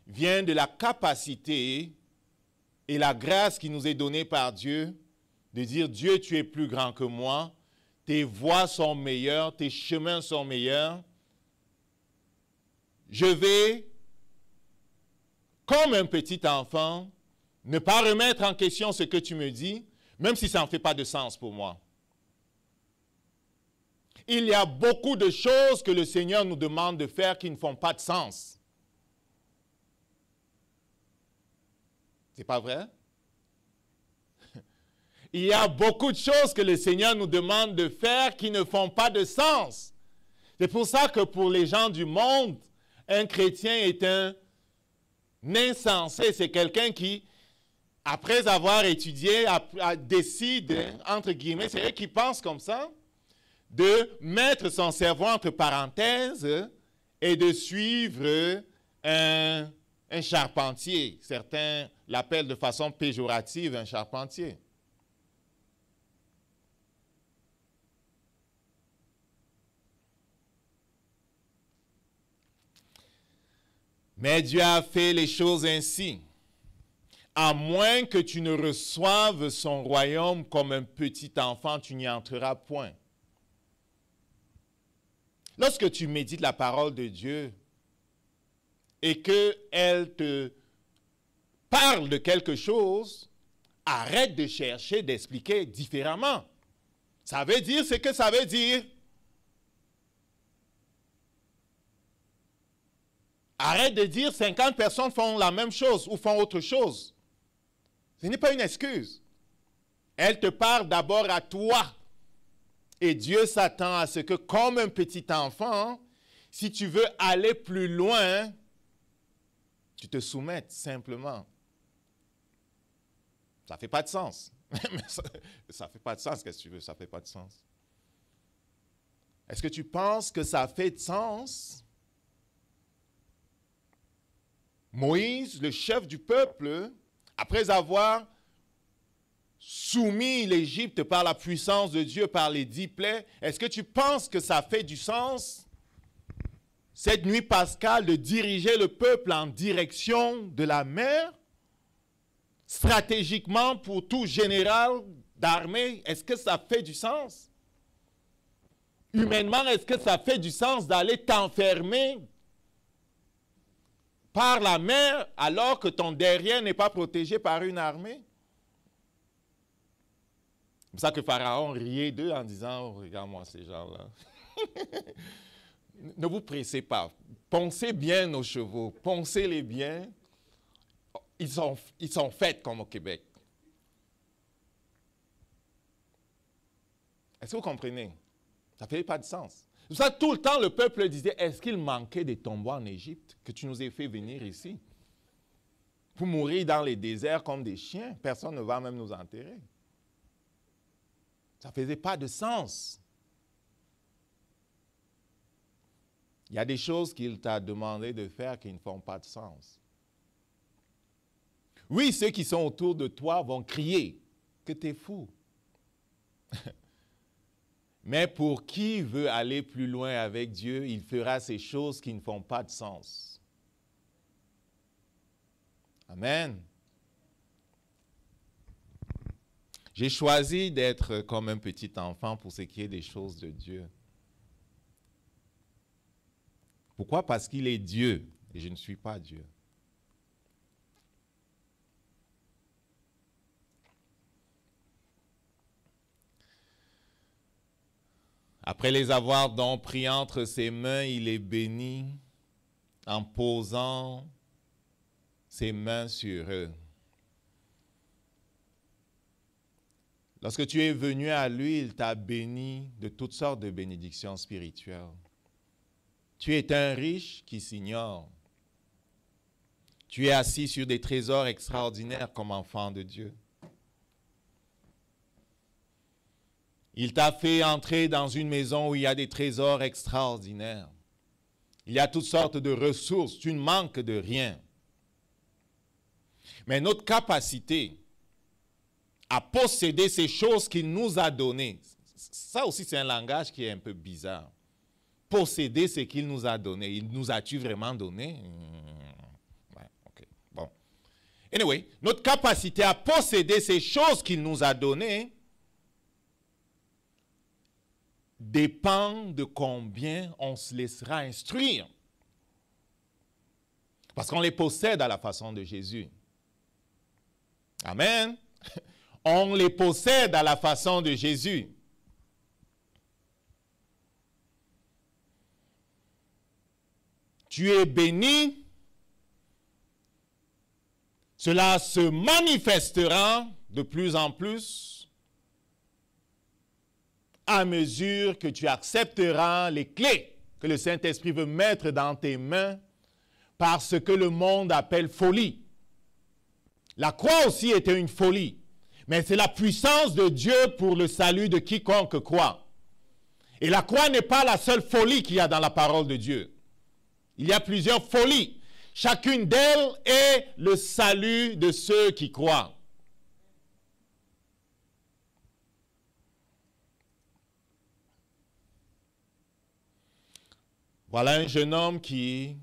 vient de la capacité et la grâce qui nous est donnée par Dieu de dire, Dieu, tu es plus grand que moi, tes voies sont meilleures, tes chemins sont meilleurs. Je vais, comme un petit enfant, ne pas remettre en question ce que tu me dis, même si ça n'en fait pas de sens pour moi. Il y a beaucoup de choses que le Seigneur nous demande de faire qui ne font pas de sens. C'est pas vrai? Il y a beaucoup de choses que le Seigneur nous demande de faire qui ne font pas de sens. C'est pour ça que pour les gens du monde, un chrétien est un insensé. C'est quelqu'un qui, après avoir étudié, décide, entre guillemets, c'est eux qui pensent comme ça, de mettre son cerveau entre parenthèses et de suivre un charpentier. Certains l'appellent de façon péjorative un charpentier. Mais Dieu a fait les choses ainsi. À moins que tu ne reçoives son royaume comme un petit enfant, tu n'y entreras point. Lorsque tu médites la parole de Dieu et qu'elle te parle de quelque chose, arrête de chercher d'expliquer différemment. Ça veut dire ce que ça veut dire. Arrête de dire 50 personnes font la même chose ou font autre chose. Ce n'est pas une excuse. Elle te parle d'abord à toi. Et Dieu s'attend à ce que, comme un petit enfant, si tu veux aller plus loin, tu te soumettes simplement. Ça ne fait pas de sens. Ça ne fait pas de sens, qu'est-ce que tu veux? Ça ne fait pas de sens. Est-ce que tu penses que ça fait de sens? Moïse, le chef du peuple, après avoir soumis l'Égypte par la puissance de Dieu, par les 10 plaies, est-ce que tu penses que ça fait du sens, cette nuit pascale, de diriger le peuple en direction de la mer, stratégiquement pour tout général d'armée? Est-ce que ça fait du sens? Humainement, est-ce que ça fait du sens d'aller t'enfermer par la mer alors que ton derrière n'est pas protégé par une armée? C'est pour ça que Pharaon riait d'eux en disant, oh, regarde-moi ces gens-là. Ne vous pressez pas. Poncez bien nos chevaux. Poncez-les bien. Ils sont faits comme au Québec. Est-ce que vous comprenez? Ça ne fait pas de sens. C'est pour ça tout le temps, le peuple disait, est-ce qu'il manquait des tombeaux en Égypte que tu nous aies fait venir ici? Pour mourir dans les déserts comme des chiens, personne ne va même nous enterrer. Ça ne faisait pas de sens. Il y a des choses qu'il t'a demandé de faire qui ne font pas de sens. Oui, ceux qui sont autour de toi vont crier que tu es fou. Mais pour qui veut aller plus loin avec Dieu, il fera ces choses qui ne font pas de sens. Amen. J'ai choisi d'être comme un petit enfant pour ce qui est des choses de Dieu. Pourquoi? Parce qu'il est Dieu et je ne suis pas Dieu. Après les avoir donc pris entre ses mains, il les bénit en posant ses mains sur eux. Lorsque tu es venu à lui, il t'a béni de toutes sortes de bénédictions spirituelles. Tu es un riche qui s'ignore. Tu es assis sur des trésors extraordinaires comme enfant de Dieu. Il t'a fait entrer dans une maison où il y a des trésors extraordinaires. Il y a toutes sortes de ressources. Tu ne manques de rien. Mais notre capacité à posséder ces choses qu'il nous a données, ça aussi c'est un langage qui est un peu bizarre. Posséder ce qu'il nous a donné. Il nous a-tu vraiment donné? Ouais, ok, bon. Anyway, notre capacité à posséder ces choses qu'il nous a données dépend de combien on se laissera instruire. Parce qu'on les possède à la façon de Jésus. Amen. On les possède à la façon de Jésus. Tu es béni. Cela se manifestera de plus en plus à mesure que tu accepteras les clés que le Saint-Esprit veut mettre dans tes mains par ce que le monde appelle folie. La croix aussi était une folie, mais c'est la puissance de Dieu pour le salut de quiconque croit. Et la croix n'est pas la seule folie qu'il y a dans la parole de Dieu. Il y a plusieurs folies. Chacune d'elles est le salut de ceux qui croient. Voilà un jeune homme qui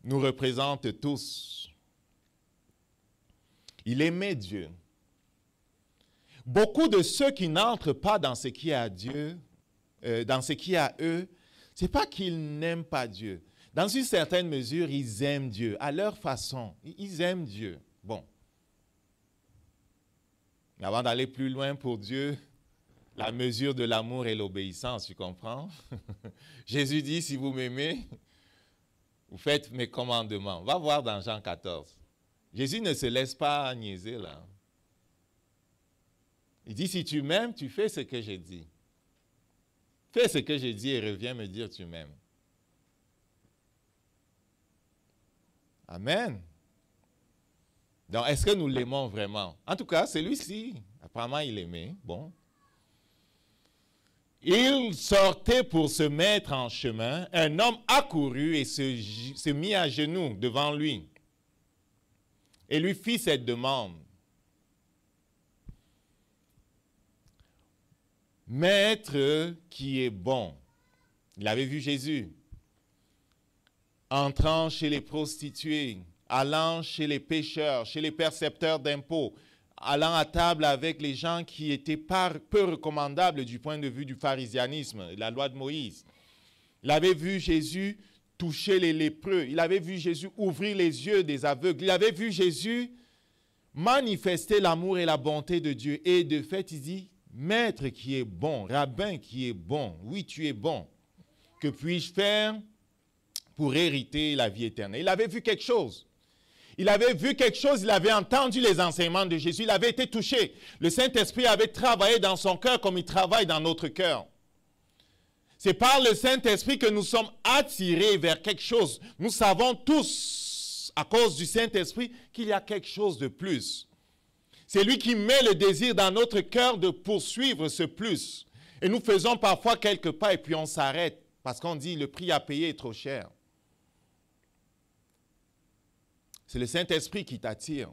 nous représente tous. Il aimait Dieu. Beaucoup de ceux qui n'entrent pas dans ce qui est à Dieu, dans ce qui est à eux, ce n'est pas qu'ils n'aiment pas Dieu. Dans une certaine mesure, ils aiment Dieu. À leur façon, ils aiment Dieu. Bon. Mais avant d'aller plus loin pour Dieu, la mesure de l'amour est l'obéissance, tu comprends? Jésus dit, si vous m'aimez, vous faites mes commandements. Va voir dans Jean 14. Jésus ne se laisse pas niaiser là. Il dit, si tu m'aimes, tu fais ce que j'ai dit. Fais ce que j'ai dit et reviens me dire tu m'aimes. Amen. Donc, est-ce que nous l'aimons vraiment? En tout cas, celui-ci, apparemment, il aimait. Bon. Il sortait pour se mettre en chemin. Un homme accourut et se mit à genoux devant lui et lui fit cette demande. Maître qui est bon. Il avait vu Jésus entrant chez les prostituées, allant chez les pécheurs, chez les percepteurs d'impôts, allant à table avec les gens qui étaient peu recommandables du point de vue du pharisianisme, la loi de Moïse. Il avait vu Jésus toucher les lépreux. Il avait vu Jésus ouvrir les yeux des aveugles. Il avait vu Jésus manifester l'amour et la bonté de Dieu. Et de fait, il dit, Maître qui est bon, rabbin qui est bon, oui, tu es bon. Que puis-je faire pour hériter la vie éternelle? Il avait vu quelque chose. Il avait vu quelque chose, il avait entendu les enseignements de Jésus, il avait été touché. Le Saint-Esprit avait travaillé dans son cœur comme il travaille dans notre cœur. C'est par le Saint-Esprit que nous sommes attirés vers quelque chose. Nous savons tous, à cause du Saint-Esprit, qu'il y a quelque chose de plus. C'est lui qui met le désir dans notre cœur de poursuivre ce plus. Et nous faisons parfois quelques pas et puis on s'arrête parce qu'on dit le prix à payer est trop cher. C'est le Saint-Esprit qui t'attire.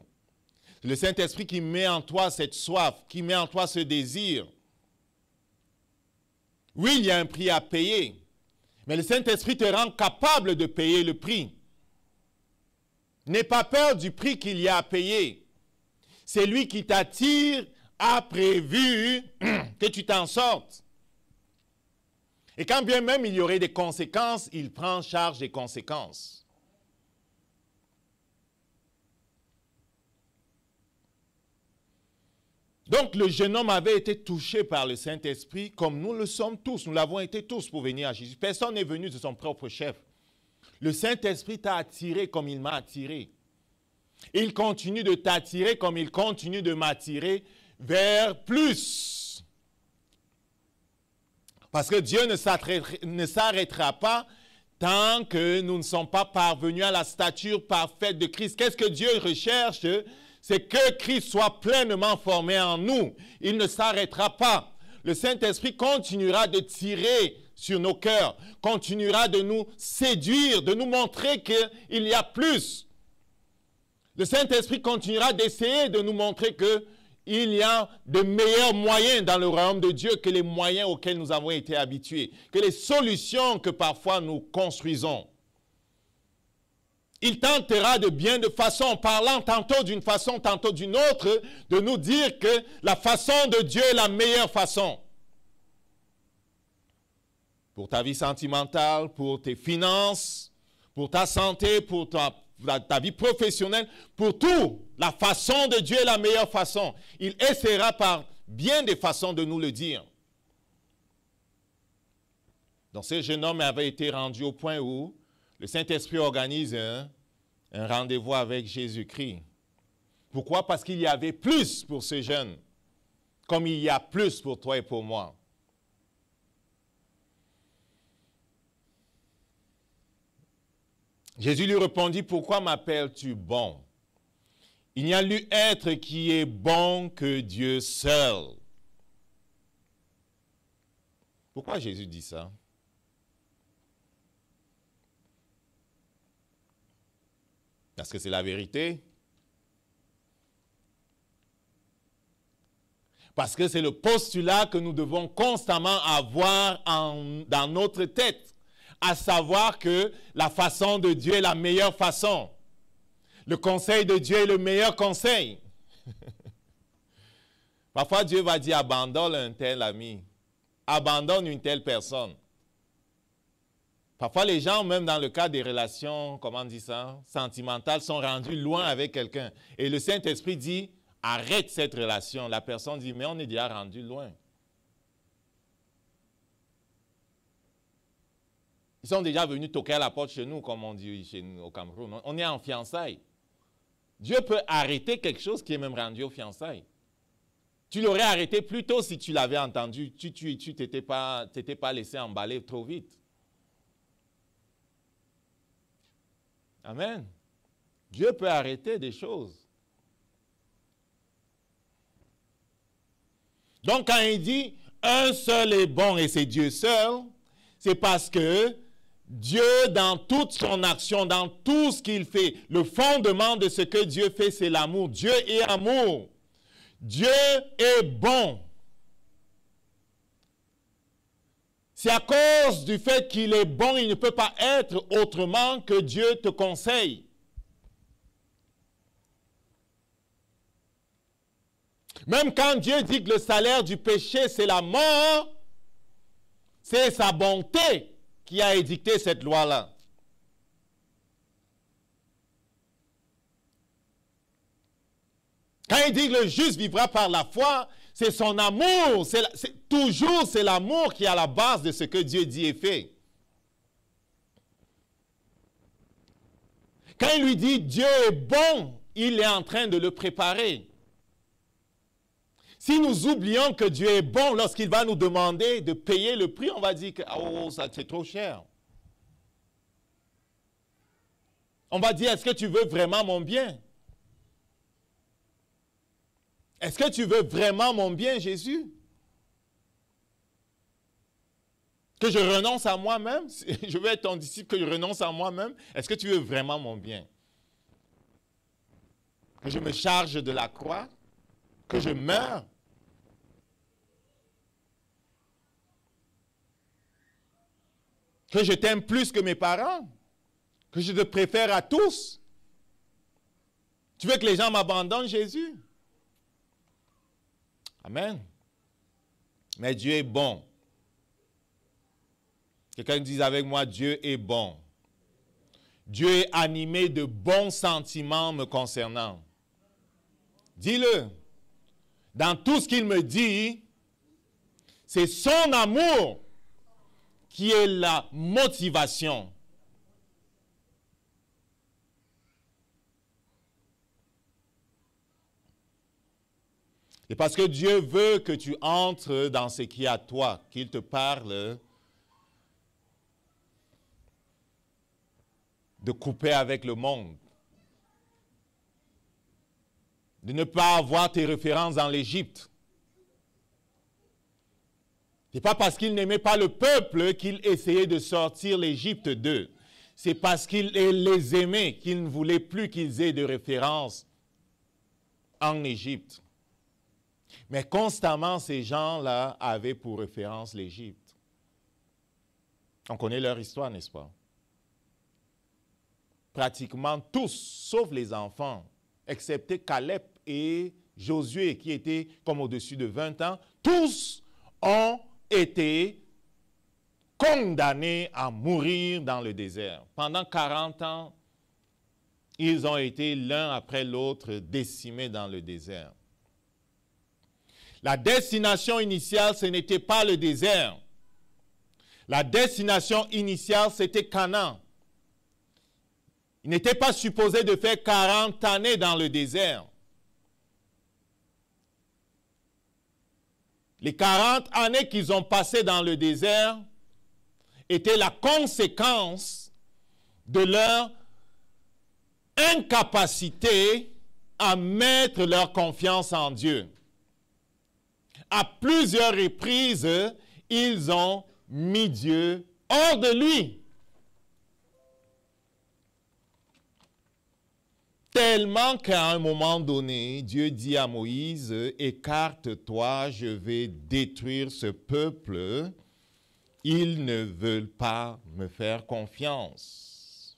C'est le Saint-Esprit qui met en toi cette soif, qui met en toi ce désir. Oui, il y a un prix à payer, mais le Saint-Esprit te rend capable de payer le prix. N'aie pas peur du prix qu'il y a à payer. C'est lui qui t'attire, a prévu que tu t'en sortes. Et quand bien même il y aurait des conséquences, il prend en charge des conséquences. Donc le jeune homme avait été touché par le Saint-Esprit comme nous le sommes tous. Nous l'avons été tous pour venir à Jésus. Personne n'est venu de son propre chef. Le Saint-Esprit t'a attiré comme il m'a attiré. Il continue de t'attirer comme il continue de m'attirer vers plus. Parce que Dieu ne s'arrêtera pas tant que nous ne sommes pas parvenus à la stature parfaite de Christ. Qu'est-ce que Dieu recherche? C'est que Christ soit pleinement formé en nous. Il ne s'arrêtera pas. Le Saint-Esprit continuera de tirer sur nos cœurs, continuera de nous séduire, de nous montrer qu'il y a plus. Le Saint-Esprit continuera d'essayer de nous montrer qu'il y a de meilleurs moyens dans le royaume de Dieu que les moyens auxquels nous avons été habitués, que les solutions que parfois nous construisons. Il tentera de bien de façon, parlant tantôt d'une façon, tantôt d'une autre, de nous dire que la façon de Dieu est la meilleure façon. Pour ta vie sentimentale, pour tes finances, pour ta santé, pour ta vie professionnelle, pour tout, la façon de Dieu est la meilleure façon. Il essaiera par bien des façons de nous le dire. Donc ce jeune homme avait été rendu au point où le Saint-Esprit organise un rendez-vous avec Jésus-Christ. Pourquoi? Parce qu'il y avait plus pour ce jeune, comme il y a plus pour toi et pour moi. Jésus lui répondit, « Pourquoi m'appelles-tu bon? Il n'y a nul être qui est bon que Dieu seul. » Pourquoi Jésus dit ça? Parce que c'est la vérité. Parce que c'est le postulat que nous devons constamment avoir dans notre tête, à savoir que la façon de Dieu est la meilleure façon. Le conseil de Dieu est le meilleur conseil. Parfois, Dieu va dire, abandonne un tel ami, abandonne une telle personne. Parfois, les gens, même dans le cas des relations, comment on dit ça, sentimentales, sont rendus loin avec quelqu'un. Et le Saint-Esprit dit, arrête cette relation. La personne dit, mais on est déjà rendu loin. Ils sont déjà venus toquer à la porte chez nous, comme on dit chez nous au Cameroun. On est en fiançailles. Dieu peut arrêter quelque chose qui est même rendu aux fiançailles. Tu l'aurais arrêté plus tôt si tu l'avais entendu. Tu t'étais pas laissé emballer trop vite. Amen. Dieu peut arrêter des choses. Donc quand il dit un seul est bon et c'est Dieu seul, c'est parce que Dieu, dans toute son action, dans tout ce qu'il fait, le fondement de ce que Dieu fait, c'est l'amour. Dieu est amour. Dieu est bon. C'est à cause du fait qu'il est bon, il ne peut pas être autrement que Dieu te conseille. Même quand Dieu dit que le salaire du péché, c'est la mort, c'est sa bonté qui a édicté cette loi-là. Quand il dit que le juste vivra par la foi, c'est son amour. C'est l'amour qui est à la base de ce que Dieu dit et fait. Quand il lui dit Dieu est bon, il est en train de le préparer. Si nous oublions que Dieu est bon lorsqu'il va nous demander de payer le prix, on va dire que oh, ça c'est trop cher. On va dire, est-ce que tu veux vraiment mon bien? Est-ce que tu veux vraiment mon bien, Jésus? Que je renonce à moi-même? Je veux être ton disciple, que je renonce à moi-même? Est-ce que tu veux vraiment mon bien? Que je me charge de la croix? Que je meure? Que je t'aime plus que mes parents? Que je te préfère à tous? Tu veux que les gens m'abandonnent, Jésus? Amen. Mais Dieu est bon. Quelqu'un dise avec moi, Dieu est bon. Dieu est animé de bons sentiments me concernant. Dis-le. Dans tout ce qu'il me dit, c'est son amour qui est la motivation. Et parce que Dieu veut que tu entres dans ce qui est à toi, qu'il te parle de couper avec le monde, de ne pas avoir tes références dans l'Égypte. Ce n'est pas parce qu'il n'aimait pas le peuple qu'il essayait de sortir l'Égypte d'eux. C'est parce qu'il les aimait qu'il ne voulait plus qu'ils aient de références en Égypte. Mais constamment, ces gens-là avaient pour référence l'Égypte. On connaît leur histoire, n'est-ce pas? Pratiquement tous, sauf les enfants, excepté Caleb et Josué, qui étaient comme au-dessus de 20 ans, tous ont été condamnés à mourir dans le désert. Pendant 40 ans, ils ont été l'un après l'autre décimés dans le désert. La destination initiale, ce n'était pas le désert. La destination initiale, c'était Canaan. Ils n'étaient pas supposés de faire 40 années dans le désert. Les 40 années qu'ils ont passées dans le désert étaient la conséquence de leur incapacité à mettre leur confiance en Dieu. À plusieurs reprises, ils ont mis Dieu hors de lui. Tellement qu'à un moment donné, Dieu dit à Moïse, « Écarte-toi, je vais détruire ce peuple. Ils ne veulent pas me faire confiance.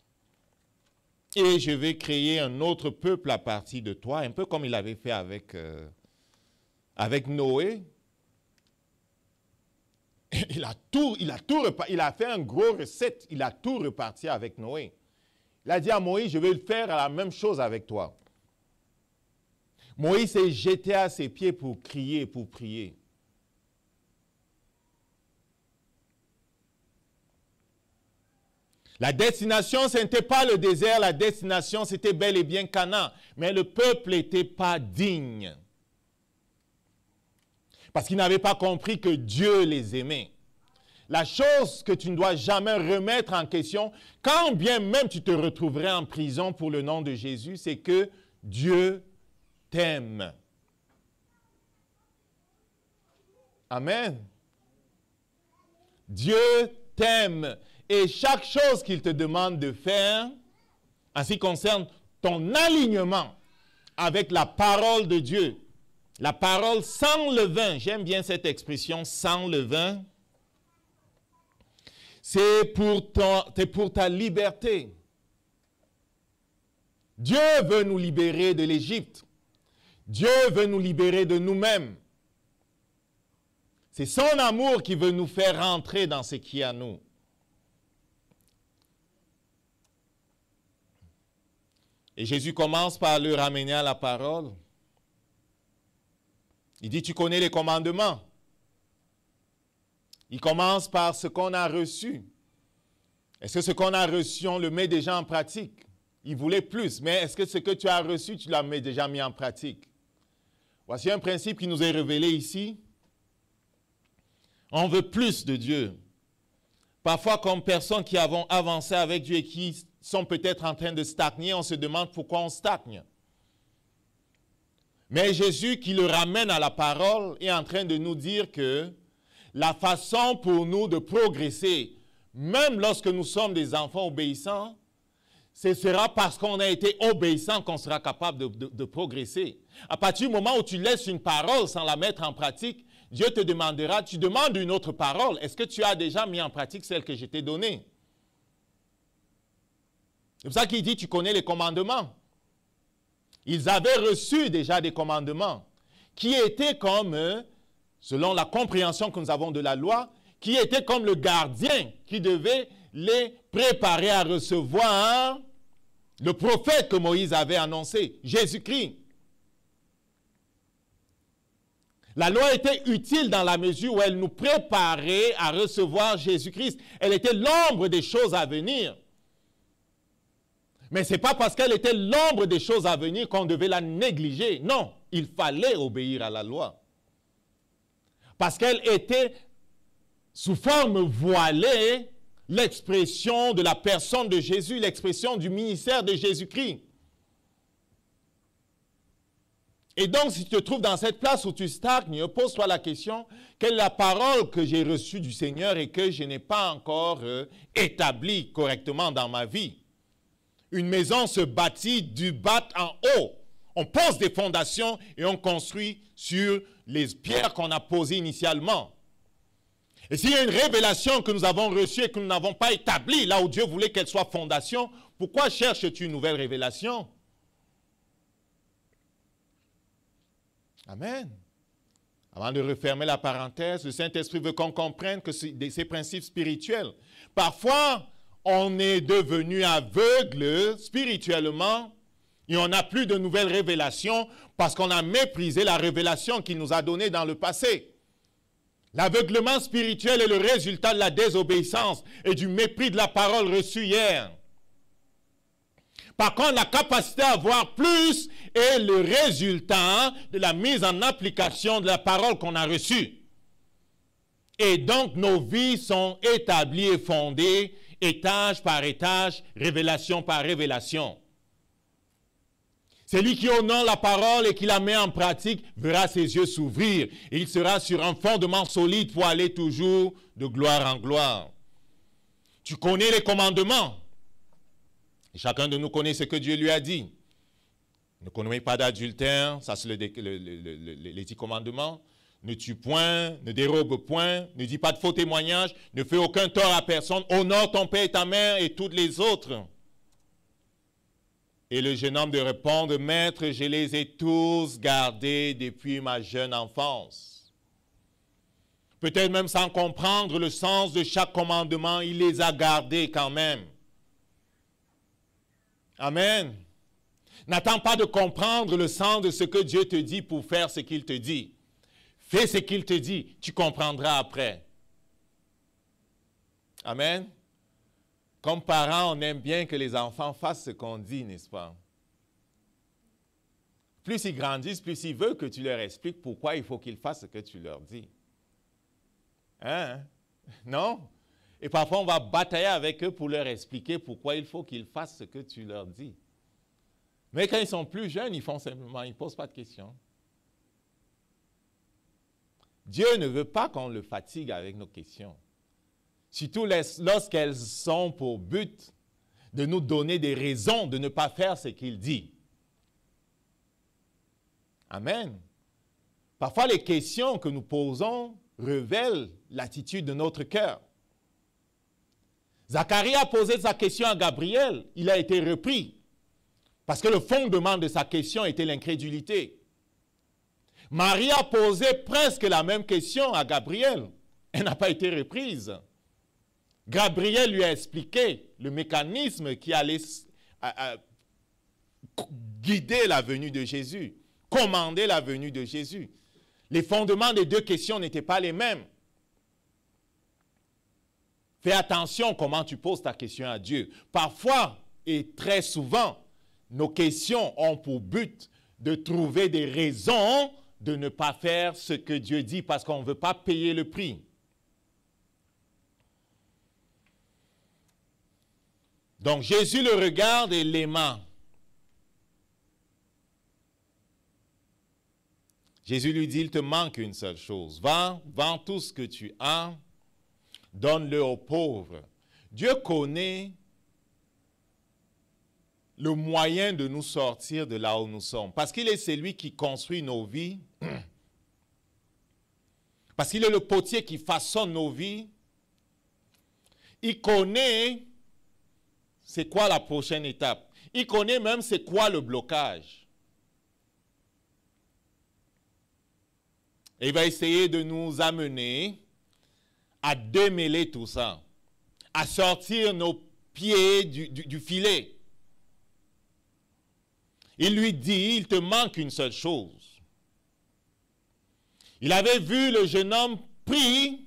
Et je vais créer un autre peuple à partir de toi, un peu comme il avait fait avec Noé. » Il a fait un gros recette, il a tout reparti avec Noé. Il a dit à Moïse, je vais faire la même chose avec toi. Moïse s'est jeté à ses pieds pour crier, pour prier. La destination, ce n'était pas le désert, la destination, c'était bel et bien Canaan. Mais le peuple n'était pas digne. Parce qu'ils n'avaient pas compris que Dieu les aimait. La chose que tu ne dois jamais remettre en question, quand bien même tu te retrouverais en prison pour le nom de Jésus, c'est que Dieu t'aime. Amen. Dieu t'aime. Et chaque chose qu'il te demande de faire, en ce qui concerne ton alignement avec la parole de Dieu, la parole sans levain, j'aime bien cette expression, sans levain, c'est pour ta liberté. Dieu veut nous libérer de l'Égypte. Dieu veut nous libérer de nous-mêmes. C'est son amour qui veut nous faire rentrer dans ce qui est à nous. Et Jésus commence par le ramener à la parole. Il dit, tu connais les commandements. Il commence par ce qu'on a reçu. Est-ce que ce qu'on a reçu, on le met déjà en pratique? Il voulait plus, mais est-ce que ce que tu as reçu, tu l'as déjà mis en pratique? Voici un principe qui nous est révélé ici. On veut plus de Dieu. Parfois, comme personnes qui avons avancé avec Dieu et qui sont peut-être en train de stagner, on se demande pourquoi on stagne. Mais Jésus qui le ramène à la parole est en train de nous dire que la façon pour nous de progresser, même lorsque nous sommes des enfants obéissants, ce sera parce qu'on a été obéissant qu'on sera capable de progresser. À partir du moment où tu laisses une parole sans la mettre en pratique, Dieu te demandera, tu demandes une autre parole. Est-ce que tu as déjà mis en pratique celle que je t'ai donnée? C'est pour ça qu'il dit, tu connais les commandements. Ils avaient reçu déjà des commandements qui étaient comme, selon la compréhension que nous avons de la loi, qui était comme le gardien qui devait les préparer à recevoir le prophète que Moïse avait annoncé, Jésus-Christ. La loi était utile dans la mesure où elle nous préparait à recevoir Jésus-Christ. Elle était l'ombre des choses à venir. Mais ce n'est pas parce qu'elle était l'ombre des choses à venir qu'on devait la négliger. Non, il fallait obéir à la loi. Parce qu'elle était sous forme voilée l'expression de la personne de Jésus, l'expression du ministère de Jésus-Christ. Et donc, si tu te trouves dans cette place où tu stagnes, pose-toi la question, quelle est la parole que j'ai reçue du Seigneur et que je n'ai pas encore établie correctement dans ma vie? Une maison se bâtit du bas en haut. On pose des fondations et on construit sur les pierres qu'on a posées initialement. Et s'il y a une révélation que nous avons reçue et que nous n'avons pas établie là où Dieu voulait qu'elle soit fondation, pourquoi cherches-tu une nouvelle révélation? Amen. Avant de refermer la parenthèse, le Saint-Esprit veut qu'on comprenne que ces principes spirituels, parfois, on est devenu aveugle spirituellement et on n'a plus de nouvelles révélations parce qu'on a méprisé la révélation qu'il nous a donnée dans le passé. L'aveuglement spirituel est le résultat de la désobéissance et du mépris de la parole reçue hier. Par contre, la capacité à voir plus est le résultat de la mise en application de la parole qu'on a reçue. Et donc, nos vies sont établies et fondées, étage par étage, révélation par révélation. Celui qui honore la parole et qui la met en pratique verra ses yeux s'ouvrir. Et il sera sur un fondement solide pour aller toujours de gloire en gloire. Tu connais les commandements. Et chacun de nous connaît ce que Dieu lui a dit. Ne commets pas d'adultère, ça c'est les 10 commandements. Ne tue point, ne dérobe point, ne dis pas de faux témoignages, ne fais aucun tort à personne, honore ton père et ta mère et toutes les autres. Et le jeune homme de répondre, Maître, je les ai tous gardés depuis ma jeune enfance. Peut-être même sans comprendre le sens de chaque commandement, il les a gardés quand même. Amen. N'attends pas de comprendre le sens de ce que Dieu te dit pour faire ce qu'il te dit. Fais ce qu'il te dit, tu comprendras après. Amen. Comme parents, on aime bien que les enfants fassent ce qu'on dit, n'est-ce pas? Plus ils grandissent, plus ils veulent que tu leur expliques pourquoi il faut qu'ils fassent ce que tu leur dis. Hein? Non? Et parfois, on va batailler avec eux pour leur expliquer pourquoi il faut qu'ils fassent ce que tu leur dis. Mais quand ils sont plus jeunes, ils font simplement, ils ne posent pas de questions. Dieu ne veut pas qu'on le fatigue avec nos questions. Surtout lorsqu'elles sont pour but de nous donner des raisons de ne pas faire ce qu'il dit. Amen. Parfois, les questions que nous posons révèlent l'attitude de notre cœur. Zacharie a posé sa question à Gabriel. Il a été repris. Parce que le fondement de sa question était l'incrédulité. Marie a posé presque la même question à Gabriel. Elle n'a pas été reprise. Gabriel lui a expliqué le mécanisme qui allait guider la venue de Jésus, commander la venue de Jésus. Les fondements des deux questions n'étaient pas les mêmes. Fais attention comment tu poses ta question à Dieu. Parfois et très souvent, nos questions ont pour but de trouver des raisons de ne pas faire ce que Dieu dit parce qu'on ne veut pas payer le prix. Donc Jésus le regarde et l'aima. Jésus lui dit, il te manque une seule chose. Va, vends tout ce que tu as, donne-le aux pauvres. Dieu connaît le moyen de nous sortir de là où nous sommes. Parce qu'il est celui qui construit nos vies. Parce qu'il est le potier qui façonne nos vies. Il connaît c'est quoi la prochaine étape. Il connaît même c'est quoi le blocage. Et il va essayer de nous amener à démêler tout ça, à sortir nos pieds du filet. Il lui dit, il te manque une seule chose. Il avait vu le jeune homme pris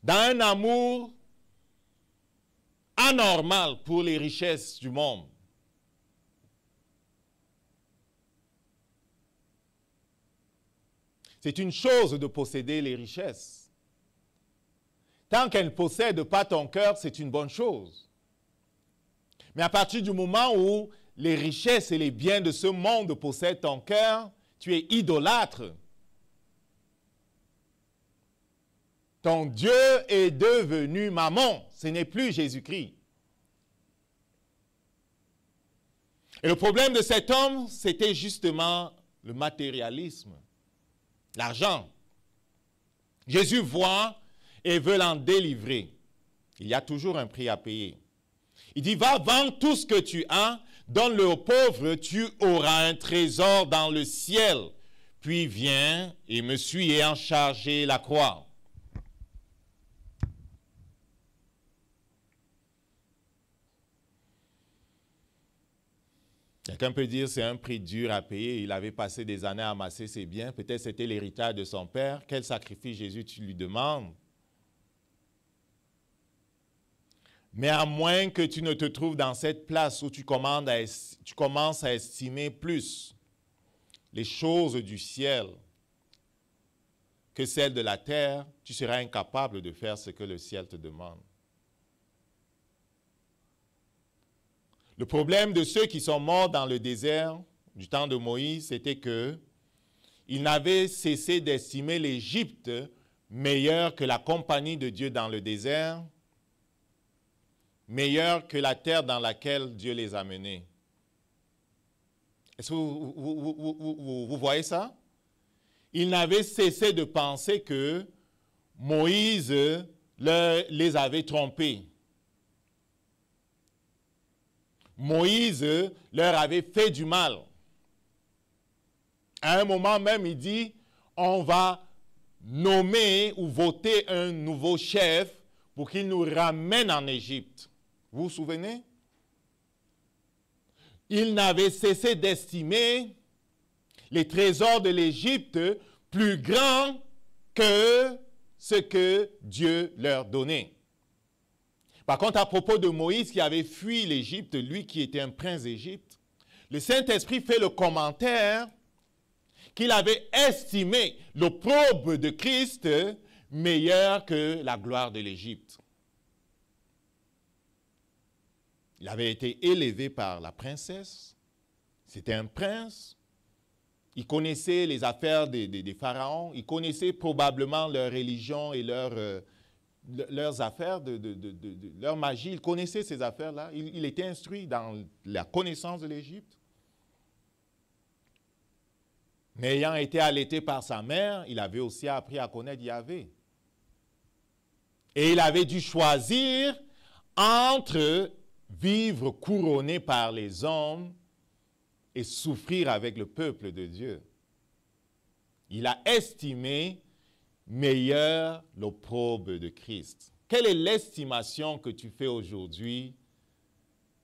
dans un amour anormal pour les richesses du monde. C'est une chose de posséder les richesses. Tant qu'elles ne possèdent pas ton cœur, c'est une bonne chose. Mais à partir du moment où les richesses et les biens de ce monde possèdent ton cœur, tu es idolâtre. Ton Dieu est devenu Mammon, ce n'est plus Jésus-Christ. Et le problème de cet homme, c'était justement le matérialisme, l'argent. Jésus voit et veut l'en délivrer. Il y a toujours un prix à payer. Il dit, va vendre tout ce que tu as, donne-le aux pauvres, tu auras un trésor dans le ciel. Puis viens et me suis et en charger la croix. Quelqu'un peut dire c'est un prix dur à payer. Il avait passé des années à amasser ses biens. Peut-être c'était l'héritage de son père. Quel sacrifice Jésus tu lui demandes? Mais à moins que tu ne te trouves dans cette place où tu commences à estimer plus les choses du ciel que celles de la terre, tu seras incapable de faire ce que le ciel te demande. Le problème de ceux qui sont morts dans le désert du temps de Moïse, c'était qu'ils n'avaient cessé d'estimer l'Égypte meilleure que la compagnie de Dieu dans le désert, meilleure que la terre dans laquelle Dieu les a menés. Est-ce que vous voyez ça? Ils n'avaient cessé de penser que Moïse les avait trompés. Moïse leur avait fait du mal. À un moment même, il dit, on va nommer ou voter un nouveau chef pour qu'il nous ramène en Égypte. Vous vous souvenez? Ils n'avaient cessé d'estimer les trésors de l'Égypte plus grands que ce que Dieu leur donnait. Par contre, à propos de Moïse qui avait fui l'Égypte, lui qui était un prince d'Égypte, le Saint-Esprit fait le commentaire qu'il avait estimé l'opprobre de Christ meilleur que la gloire de l'Égypte. Il avait été élevé par la princesse, c'était un prince, il connaissait les affaires des pharaons, il connaissait probablement leur religion et leurs affaires, leur magie, il connaissait ces affaires-là, il était instruit dans la connaissance de l'Égypte. Mais ayant été allaité par sa mère, il avait aussi appris à connaître Yahvé. Et il avait dû choisir entre vivre couronné par les hommes et souffrir avec le peuple de Dieu. Il a estimé meilleur l'opprobre de Christ. Quelle est l'estimation que tu fais aujourd'hui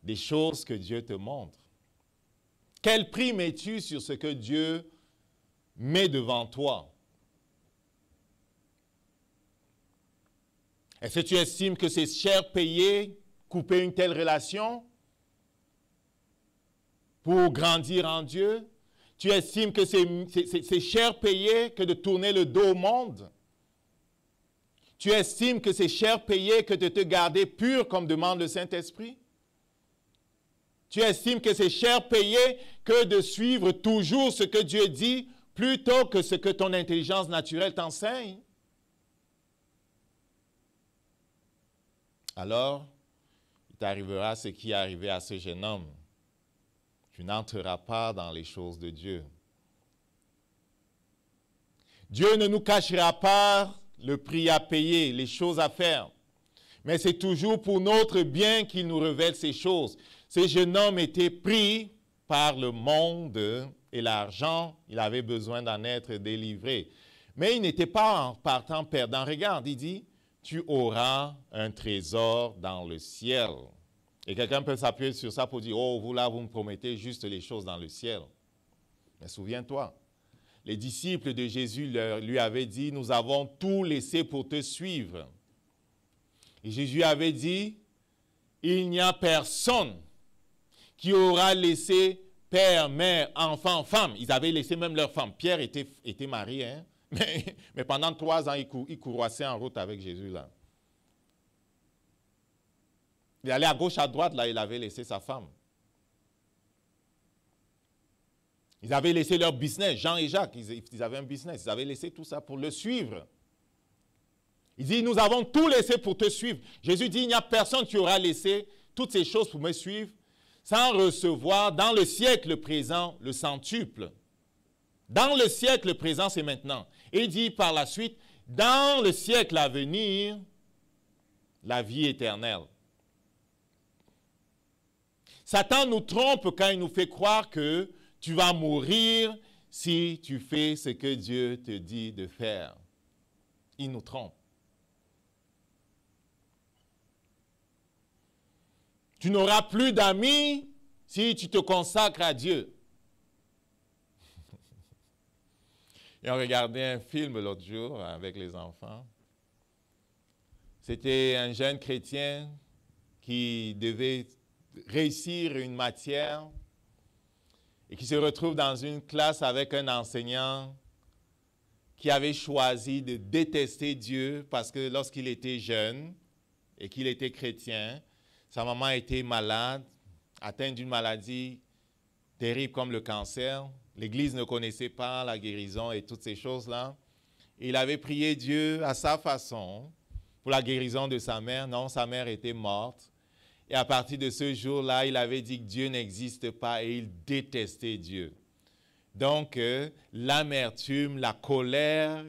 des choses que Dieu te montre? Quel prix mets-tu sur ce que Dieu met devant toi? Est-ce que tu estimes que c'est cher payé, couper une telle relation pour grandir en Dieu? Tu estimes que c'est cher payé que de tourner le dos au monde? Tu estimes que c'est cher payé que de te garder pur comme demande le Saint-Esprit? Tu estimes que c'est cher payé que de suivre toujours ce que Dieu dit plutôt que ce que ton intelligence naturelle t'enseigne? Alors, il t'arrivera ce qui est arrivé à ce jeune homme. Tu n'entreras pas dans les choses de Dieu. Dieu ne nous cachera pas le prix à payer, les choses à faire. Mais c'est toujours pour notre bien qu'il nous révèle ces choses. Ce jeune homme était pris par le monde et l'argent. Il avait besoin d'en être délivré. Mais il n'était pas en partant perdant. Regarde, il dit, tu auras un trésor dans le ciel. Et quelqu'un peut s'appuyer sur ça pour dire, oh, vous là, vous me promettez juste les choses dans le ciel. Mais souviens-toi, les disciples de Jésus lui avaient dit, nous avons tout laissé pour te suivre. Et Jésus avait dit, il n'y a personne qui aura laissé père, mère, enfant, femme. Ils avaient laissé même leur femme. Pierre était marié, hein? Mais pendant 3 ans, il courroissait en route avec Jésus, là. Il allait à gauche, à droite, là, il avait laissé sa femme. Ils avaient laissé leur business, Jean et Jacques, ils avaient un business, ils avaient laissé tout ça pour le suivre. Il dit, nous avons tout laissé pour te suivre. Jésus dit, il n'y a personne qui aura laissé toutes ces choses pour me suivre sans recevoir dans le siècle présent le centuple. Dans le siècle présent, c'est maintenant. Et il dit par la suite, dans le siècle à venir, la vie éternelle. Satan nous trompe quand il nous fait croire que tu vas mourir si tu fais ce que Dieu te dit de faire. Il nous trompe. Tu n'auras plus d'amis si tu te consacres à Dieu. Et on regardait un film l'autre jour avec les enfants. C'était un jeune chrétien qui devait réussir une matière et qui se retrouve dans une classe avec un enseignant qui avait choisi de détester Dieu parce que lorsqu'il était jeune et qu'il était chrétien, sa maman était malade, atteinte d'une maladie terrible comme le cancer. L'Église ne connaissait pas la guérison et toutes ces choses-là. Il avait prié Dieu à sa façon pour la guérison de sa mère. Non, sa mère était morte. Et à partir de ce jour-là, il avait dit que Dieu n'existe pas et il détestait Dieu. Donc, l'amertume, la colère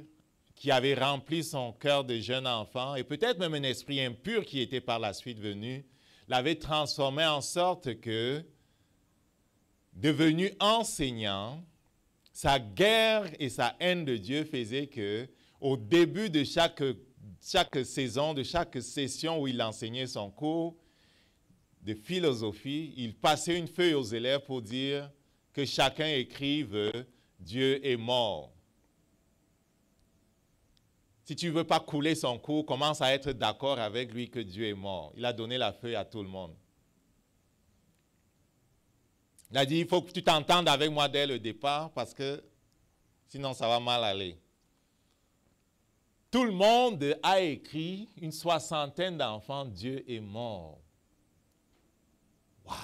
qui avait rempli son cœur de jeune enfant, et peut-être même un esprit impur qui était par la suite venu, l'avait transformé en sorte que, devenu enseignant, sa guerre et sa haine de Dieu faisaient que, au début de chaque saison, de chaque session où il enseignait son cours de philosophie, il passait une feuille aux élèves pour dire que chacun écrive « Dieu est mort ». Si tu ne veux pas couler son cours, commence à être d'accord avec lui que Dieu est mort. Il a donné la feuille à tout le monde. Il a dit, il faut que tu t'entendes avec moi dès le départ parce que sinon ça va mal aller. Tout le monde a écrit, une 60aine d'enfants, Dieu est mort. Wow!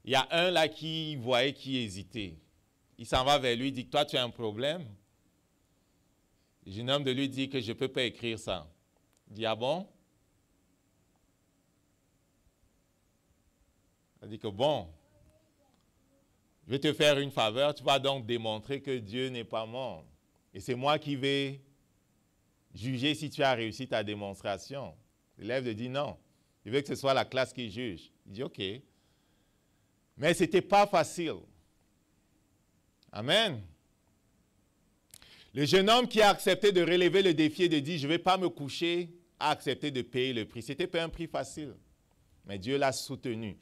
Il y a un là qui voyait, qui hésitait. Il s'en va vers lui, il dit, toi tu as un problème. Le jeune homme de lui dit que je ne peux pas écrire ça. Il dit, ah bon? Il dit que bon, je vais te faire une faveur, tu vas donc démontrer que Dieu n'est pas mort. Et c'est moi qui vais juger si tu as réussi ta démonstration. L'élève lui dit non, je veux que ce soit la classe qui juge. Il dit ok. Mais ce n'était pas facile. Amen. Le jeune homme qui a accepté de relever le défi et de dire je ne vais pas me coucher, a accepté de payer le prix. Ce n'était pas un prix facile, mais Dieu l'a soutenu.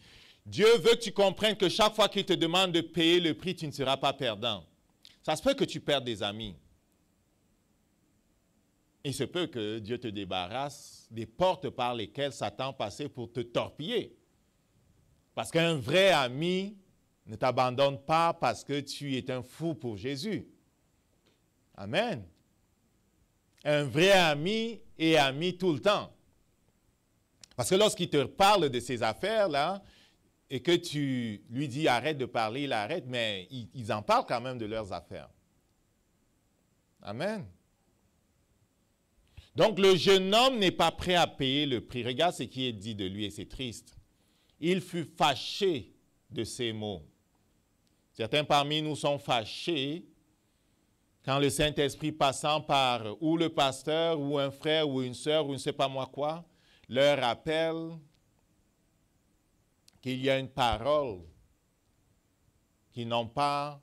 Dieu veut que tu comprennes que chaque fois qu'il te demande de payer le prix, tu ne seras pas perdant. Ça se peut que tu perdes des amis. Il se peut que Dieu te débarrasse des portes par lesquelles Satan passait pour te torpiller. Parce qu'un vrai ami ne t'abandonne pas parce que tu es un fou pour Jésus. Amen. Un vrai ami est ami tout le temps. Parce que lorsqu'il te parle de ces affaires-là, et que tu lui dis arrête de parler, il arrête, mais ils en parlent quand même de leurs affaires. Amen. Donc le jeune homme n'est pas prêt à payer le prix. Regarde ce qui est dit de lui et c'est triste. Il fut fâché de ces mots. Certains parmi nous sont fâchés quand le Saint-Esprit passant par ou le pasteur ou un frère ou une sœur ou je ne sais pas moi quoi, leur rappelle qu'il y a une parole qu'ils n'ont pas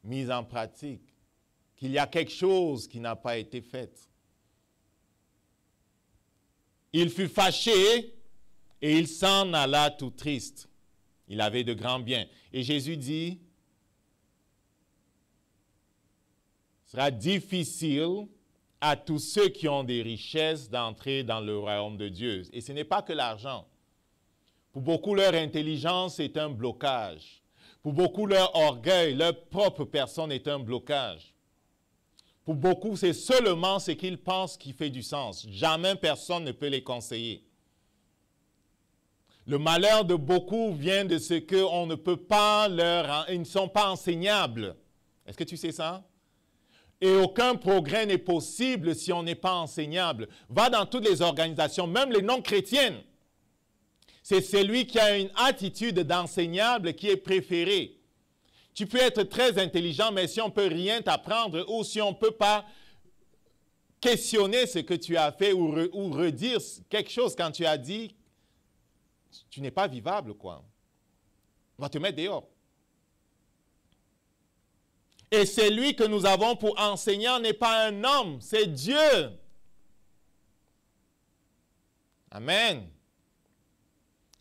mise en pratique, qu'il y a quelque chose qui n'a pas été fait. Il fut fâché et il s'en alla tout triste. Il avait de grands biens. Et Jésus dit, ce sera difficile à tous ceux qui ont des richesses d'entrer dans le royaume de Dieu. Et ce n'est pas que l'argent. Pour beaucoup, leur intelligence est un blocage. Pour beaucoup, leur orgueil, leur propre personne est un blocage. Pour beaucoup, c'est seulement ce qu'ils pensent qui fait du sens. Jamais personne ne peut les conseiller. Le malheur de beaucoup vient de ce qu'on ne peut pas ils ne sont pas enseignables. Est-ce que tu sais ça? Et aucun progrès n'est possible si on n'est pas enseignable. Va dans toutes les organisations, même les non-chrétiennes. C'est celui qui a une attitude d'enseignable qui est préféré. Tu peux être très intelligent, mais si on ne peut rien t'apprendre ou si on ne peut pas questionner ce que tu as fait ou redire quelque chose quand tu as dit, tu n'es pas vivable, quoi. On va te mettre dehors. Et celui que nous avons pour enseignant n'est pas un homme, c'est Dieu. Amen.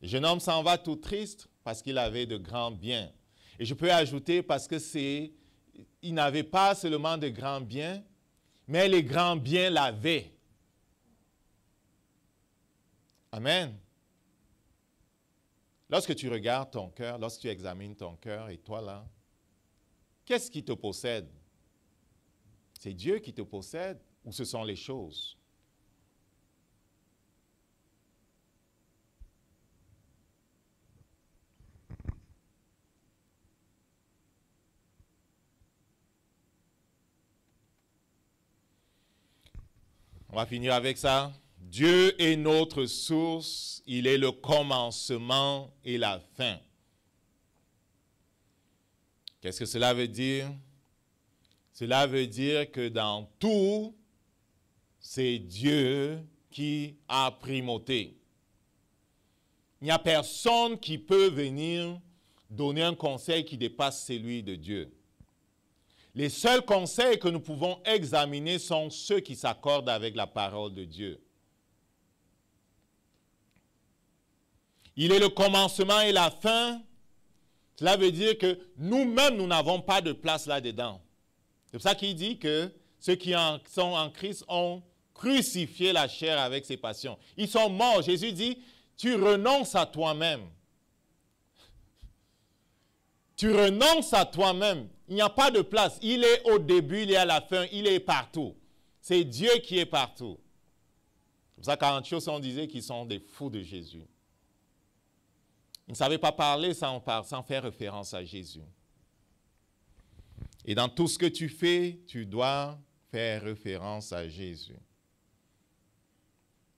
Le jeune homme s'en va tout triste parce qu'il avait de grands biens. Et je peux ajouter parce que il n'avait pas seulement de grands biens, mais les grands biens l'avaient. Amen. Lorsque tu regardes ton cœur, lorsque tu examines ton cœur et toi là, qu'est-ce qui te possède? C'est Dieu qui te possède ou ce sont les choses? On va finir avec ça. Dieu est notre source, il est le commencement et la fin. Qu'est-ce que cela veut dire? Cela veut dire que dans tout, c'est Dieu qui a primauté. Il n'y a personne qui peut venir donner un conseil qui dépasse celui de Dieu. Les seuls conseils que nous pouvons examiner sont ceux qui s'accordent avec la parole de Dieu. Il est le commencement et la fin. Cela veut dire que nous-mêmes, nous n'avons pas de place là-dedans. C'est pour ça qu'il dit que ceux qui sont en Christ ont crucifié la chair avec ses passions. Ils sont morts. Jésus dit, tu renonces à toi-même. Tu renonces à toi-même. Il n'y a pas de place. Il est au début, il est à la fin, il est partout. C'est Dieu qui est partout. C'est pour ça qu'en Antioche, on disait qu'ils sont des fous de Jésus. Ils ne savaient pas parler sans faire référence à Jésus. Et dans tout ce que tu fais, tu dois faire référence à Jésus.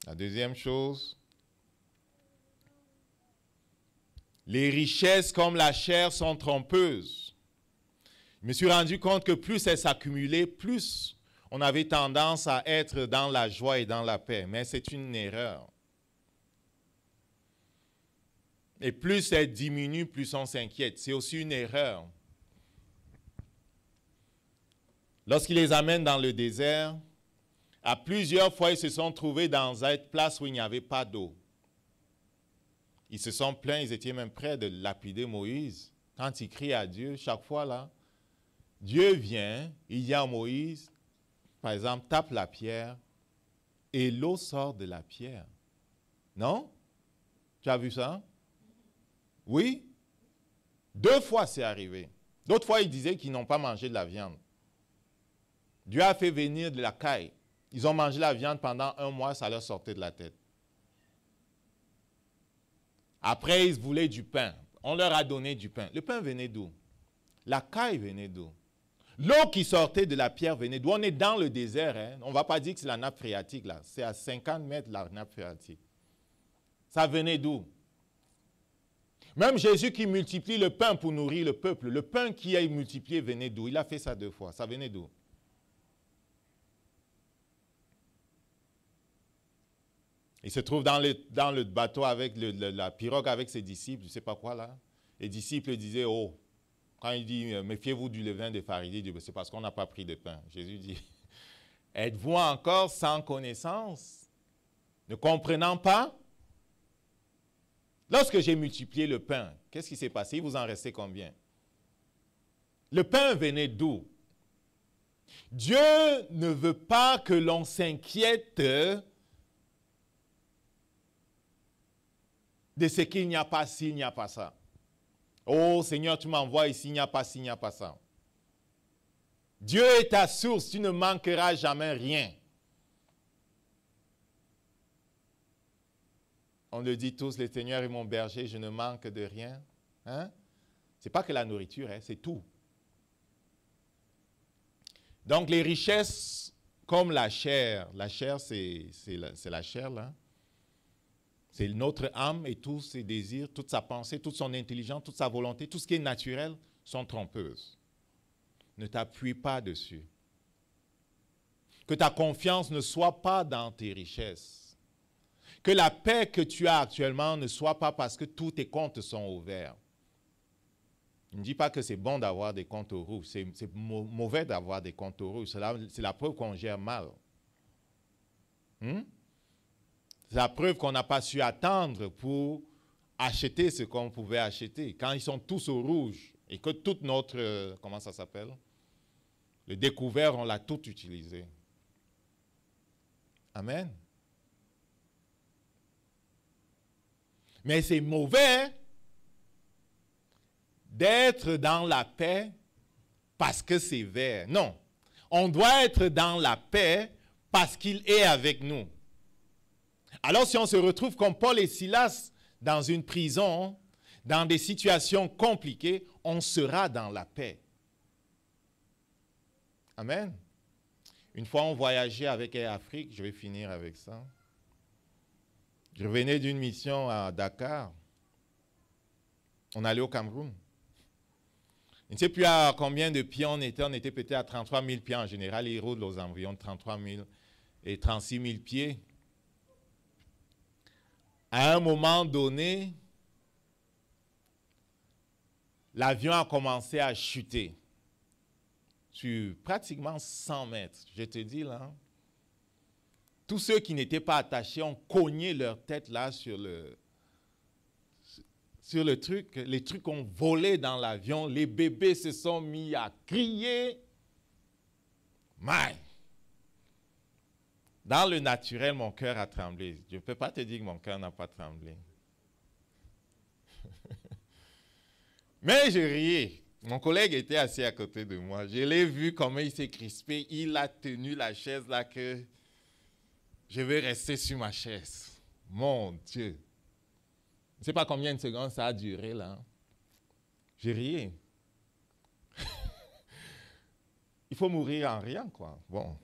La deuxième chose, les richesses comme la chair sont trompeuses. Je me suis rendu compte que plus elles s'accumulaient, plus on avait tendance à être dans la joie et dans la paix. Mais c'est une erreur. Et plus elles diminuent, plus on s'inquiète. C'est aussi une erreur. Lorsqu'ils les amènent dans le désert, à plusieurs fois, ils se sont trouvés dans cette place où il n'y avait pas d'eau. Ils se sont plaints, ils étaient même prêts de lapider Moïse. Quand ils crient à Dieu, chaque fois là, Dieu vient, il dit à Moïse, par exemple, tape la pierre et l'eau sort de la pierre. Non? Tu as vu ça? Oui? 2 fois c'est arrivé. D'autres fois, ils disaient qu'ils n'ont pas mangé de la viande. Dieu a fait venir de la caille. Ils ont mangé la viande pendant 1 mois, ça leur sortait de la tête. Après, ils voulaient du pain. On leur a donné du pain. Le pain venait d'où? La caille venait d'où? L'eau qui sortait de la pierre venait d'où? On est dans le désert. Hein? On ne va pas dire que c'est la nappe phréatique, là. C'est à 50 mètres la nappe phréatique. Ça venait d'où? Même Jésus qui multiplie le pain pour nourrir le peuple, le pain qui a multiplié venait d'où? Il a fait ça 2 fois. Ça venait d'où? Il se trouve dans le bateau avec la pirogue avec ses disciples, je ne sais pas quoi là. Les disciples disaient, oh, Quand il dit « méfiez-vous du levain des pharisiens », il dit « c'est parce qu'on n'a pas pris de pain ». Jésus dit « êtes-vous encore sans connaissance, ne comprenant pas ?» Lorsque j'ai multiplié le pain, qu'est-ce qui s'est passé? Il vous en restait combien? Le pain venait d'où? Dieu ne veut pas que l'on s'inquiète de ce qu'il n'y a pas s'il n'y a pas ça. Oh Seigneur, tu m'envoies ici, il n'y a pas ci, il n'y a pas ça. Dieu est ta source, tu ne manqueras jamais rien. On le dit tous, le Seigneur est mon berger, je ne manque de rien. Hein? Ce n'est pas que la nourriture, hein, c'est tout. Donc les richesses comme la chair c'est la chair là. C'est notre âme et tous ses désirs, toute sa pensée, toute son intelligence, toute sa volonté, tout ce qui est naturel sont trompeuses. Ne t'appuie pas dessus. Que ta confiance ne soit pas dans tes richesses. Que la paix que tu as actuellement ne soit pas parce que tous tes comptes sont ouverts. Je ne dis pas que c'est bon d'avoir des comptes rouges, c'est mauvais d'avoir des comptes rouges. C'est la preuve qu'on gère mal. C'est la preuve qu'on n'a pas su attendre pour acheter ce qu'on pouvait acheter. Quand ils sont tous au rouge et que toute notre, comment ça s'appelle? Le découvert, on l'a tout utilisé. Amen. Mais c'est mauvais d'être dans la paix parce que c'est vert. Non. On doit être dans la paix parce qu'il est avec nous. Alors si on se retrouve comme Paul et Silas dans une prison, dans des situations compliquées, on sera dans la paix. Amen. Une fois on voyageait avec Air Afrique, je vais finir avec ça. Je revenais d'une mission à Dakar. On allait au Cameroun. Je ne sais plus à combien de pieds on était peut-être à 33 000 pieds en général, ils roulent aux environs de 33 000 et 36 000 pieds. À un moment donné, l'avion a commencé à chuter sur pratiquement 100 mètres. Je te dis là, tous ceux qui n'étaient pas attachés ont cogné leur tête là sur le truc. Les trucs ont volé dans l'avion. Les bébés se sont mis à crier. Mais dans le naturel, mon cœur a tremblé. Je ne peux pas te dire que mon cœur n'a pas tremblé. Mais je riais. Mon collègue était assis à côté de moi. Je l'ai vu comment il s'est crispé. Il a tenu la chaise là que je vais rester sur ma chaise. Mon Dieu. Je ne sais pas combien de secondes ça a duré là. J'ai riais. Il faut mourir en riant, quoi. Bon.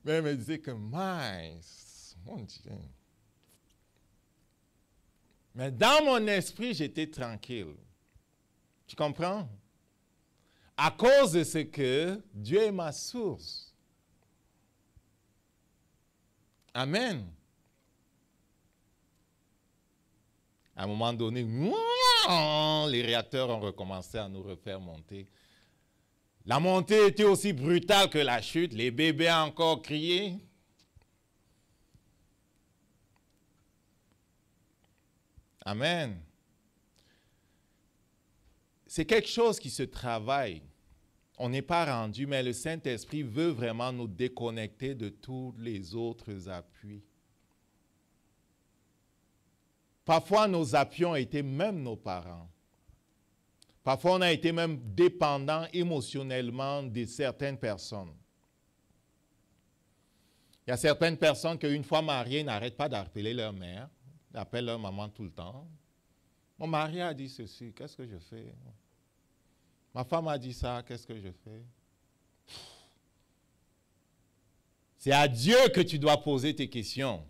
Mais elle me disait que, mon Dieu. Mais dans mon esprit, j'étais tranquille. Tu comprends? À cause de ce que Dieu est ma source. Amen. À un moment donné, les réacteurs ont recommencé à nous refaire monter. La montée était aussi brutale que la chute. Les bébés ont encore crié. Amen. C'est quelque chose qui se travaille. On n'est pas rendu, mais le Saint-Esprit veut vraiment nous déconnecter de tous les autres appuis. Parfois, nos appuis ont été même nos parents. Parfois, on a été même dépendant émotionnellement de certaines personnes. Il y a certaines personnes qui, une fois mariées, n'arrêtent pas d'appeler leur mère. Ils appellent leur maman tout le temps. Mon mari a dit ceci, qu'est-ce que je fais? Ma femme a dit ça, qu'est-ce que je fais? C'est à Dieu que tu dois poser tes questions.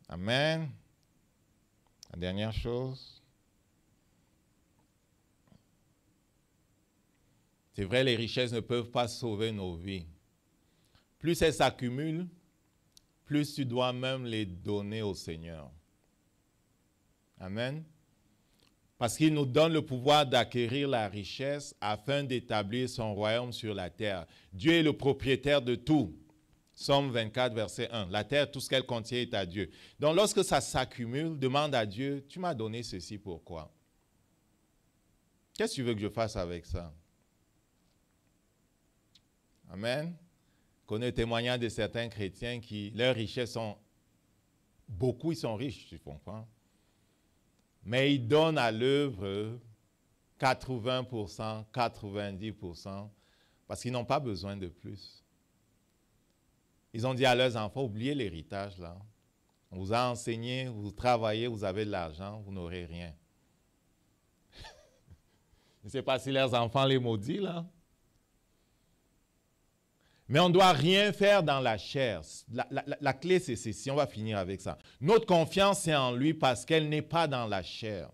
Amen. La dernière chose. C'est vrai, les richesses ne peuvent pas sauver nos vies. Plus elles s'accumulent, plus tu dois même les donner au Seigneur. Amen. Parce qu'il nous donne le pouvoir d'acquérir la richesse afin d'établir son royaume sur la terre. Dieu est le propriétaire de tout. Psaume 24, verset 1. La terre, tout ce qu'elle contient est à Dieu. Donc, lorsque ça s'accumule, demande à Dieu, tu m'as donné ceci, pourquoi? Qu'est-ce que tu veux que je fasse avec ça? Amen. Je connais le témoignage de certains chrétiens qui, leurs richesses sont, beaucoup ils sont riches, tu comprends? Mais ils donnent à l'œuvre 80%, 90%, parce qu'ils n'ont pas besoin de plus. Ils ont dit à leurs enfants, oubliez l'héritage là. On vous a enseigné, vous travaillez, vous avez de l'argent, vous n'aurez rien. Je ne sais pas si leurs enfants les maudissent là. Mais on ne doit rien faire dans la chair. La clé, c'est ceci. On va finir avec ça. Notre confiance, c'est en lui parce qu'elle n'est pas dans la chair.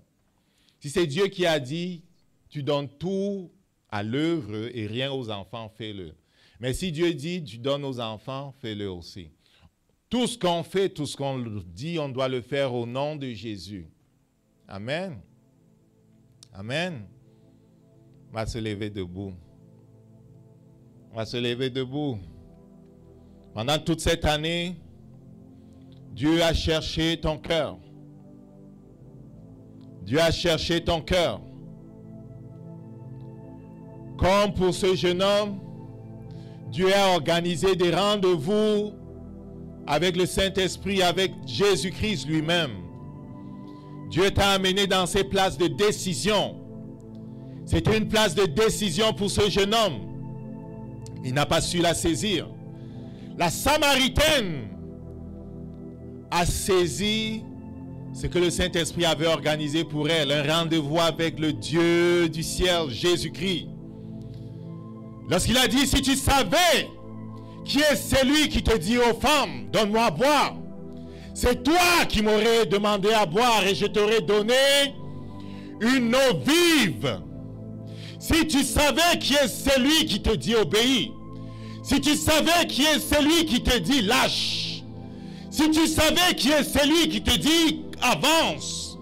Si c'est Dieu qui a dit, tu donnes tout à l'œuvre et rien aux enfants, fais-le. Mais si Dieu dit, tu donnes aux enfants, fais-le aussi. Tout ce qu'on fait, tout ce qu'on dit, on doit le faire au nom de Jésus. Amen. Amen. On va se lever debout. On va se lever debout. Pendant toute cette année, Dieu a cherché ton cœur. Dieu a cherché ton cœur. Comme pour ce jeune homme, Dieu a organisé des rendez-vous avec le Saint-Esprit, avec Jésus-Christ lui-même. Dieu t'a amené dans ces places de décision. C'était une place de décision pour ce jeune homme. Il n'a pas su la saisir. La Samaritaine a saisi ce que le Saint-Esprit avait organisé pour elle, un rendez-vous avec le Dieu du ciel, Jésus-Christ. Lorsqu'il a dit, si tu savais qui est celui qui te dit aux femmes, donne-moi à boire, c'est toi qui m'aurais demandé à boire et je t'aurais donné une eau vive. Si tu savais qui est celui qui te dit obéis, si tu savais qui est celui qui te dit lâche, si tu savais qui est celui qui te dit avance,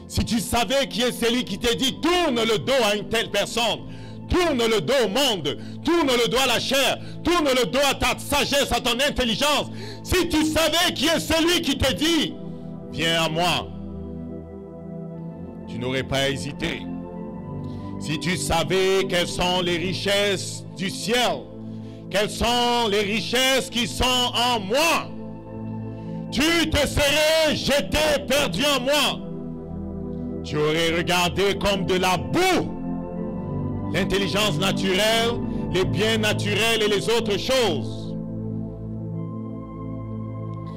si tu savais qui est celui qui te dit tourne le dos à une telle personne, tourne le dos au monde, tourne le dos à la chair, tourne le dos à ta sagesse, à ton intelligence, si tu savais qui est celui qui te dit viens à moi, tu n'aurais pas hésité. Si tu savais quelles sont les richesses du ciel, quelles sont les richesses qui sont en moi, tu te serais jeté perdu en moi. Tu aurais regardé comme de la boue l'intelligence naturelle, les biens naturels et les autres choses.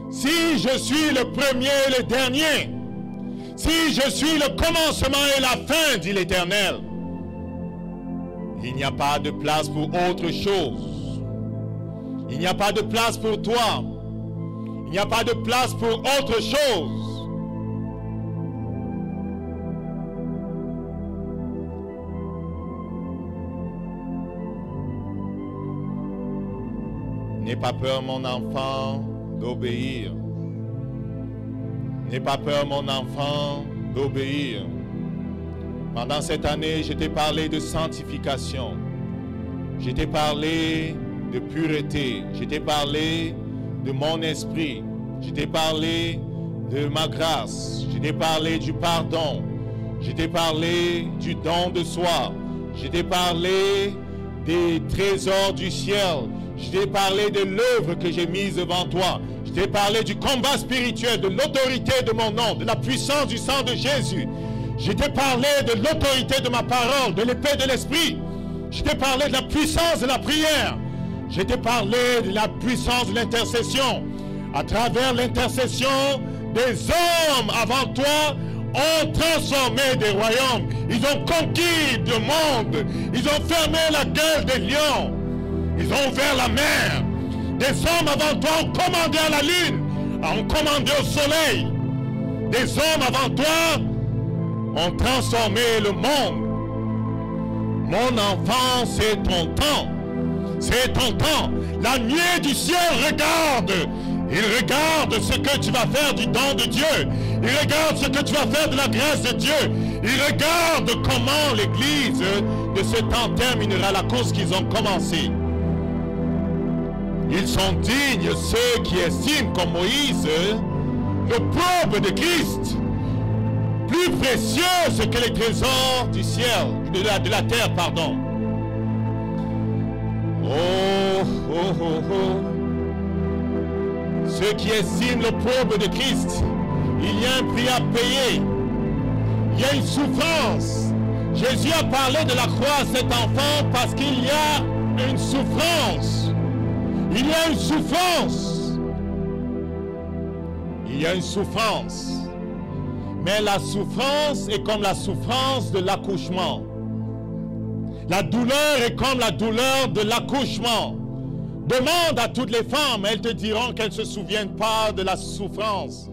Si je suis le premier et le dernier, si je suis le commencement et la fin, dit l'Éternel, il n'y a pas de place pour autre chose. Il n'y a pas de place pour toi. Il n'y a pas de place pour autre chose. N'aie pas peur, mon enfant, d'obéir. N'aie pas peur, mon enfant, d'obéir. Pendant cette année, je t'ai parlé de sanctification. Je t'ai parlé de pureté. Je t'ai parlé de mon esprit. Je t'ai parlé de ma grâce. Je t'ai parlé du pardon. Je t'ai parlé du don de soi. Je t'ai parlé des trésors du ciel. Je t'ai parlé de l'œuvre que j'ai mise devant toi. Je t'ai parlé du combat spirituel, de l'autorité de mon nom, de la puissance du sang de Jésus. Je t'ai parlé de l'autorité de ma parole, de l'épée de l'esprit. Je t'ai parlé de la puissance de la prière. Je t'ai parlé de la puissance de l'intercession. À travers l'intercession, des hommes avant toi ont transformé des royaumes. Ils ont conquis le monde. Ils ont fermé la gueule des lions. Ils ont ouvert la mer. Des hommes avant toi ont commandé à la lune, ont commandé au soleil. Des hommes avant toi ont transformé le monde. Mon enfant, c'est ton temps. C'est ton temps. La nuée du ciel regarde Il regarde ce que tu vas faire du don de Dieu. Il regarde ce que tu vas faire de la grâce de Dieu. Il regarde comment l'Église de ce temps terminera la course qu'ils ont commencée. Ils sont dignes, ceux qui estiment comme Moïse le pauvre de Christ, plus précieux que les trésors du ciel, de la terre, pardon. Oh, oh, oh, oh. Ceux qui estiment le pauvre de Christ, il y a un prix à payer. Il y a une souffrance. Jésus a parlé de la croix à cet enfant parce qu'il y a une souffrance. Il y a une souffrance. Il y a une souffrance. Mais la souffrance est comme la souffrance de l'accouchement. La douleur est comme la douleur de l'accouchement. Demande à toutes les femmes, elles te diront qu'elles ne se souviennent pas de la souffrance.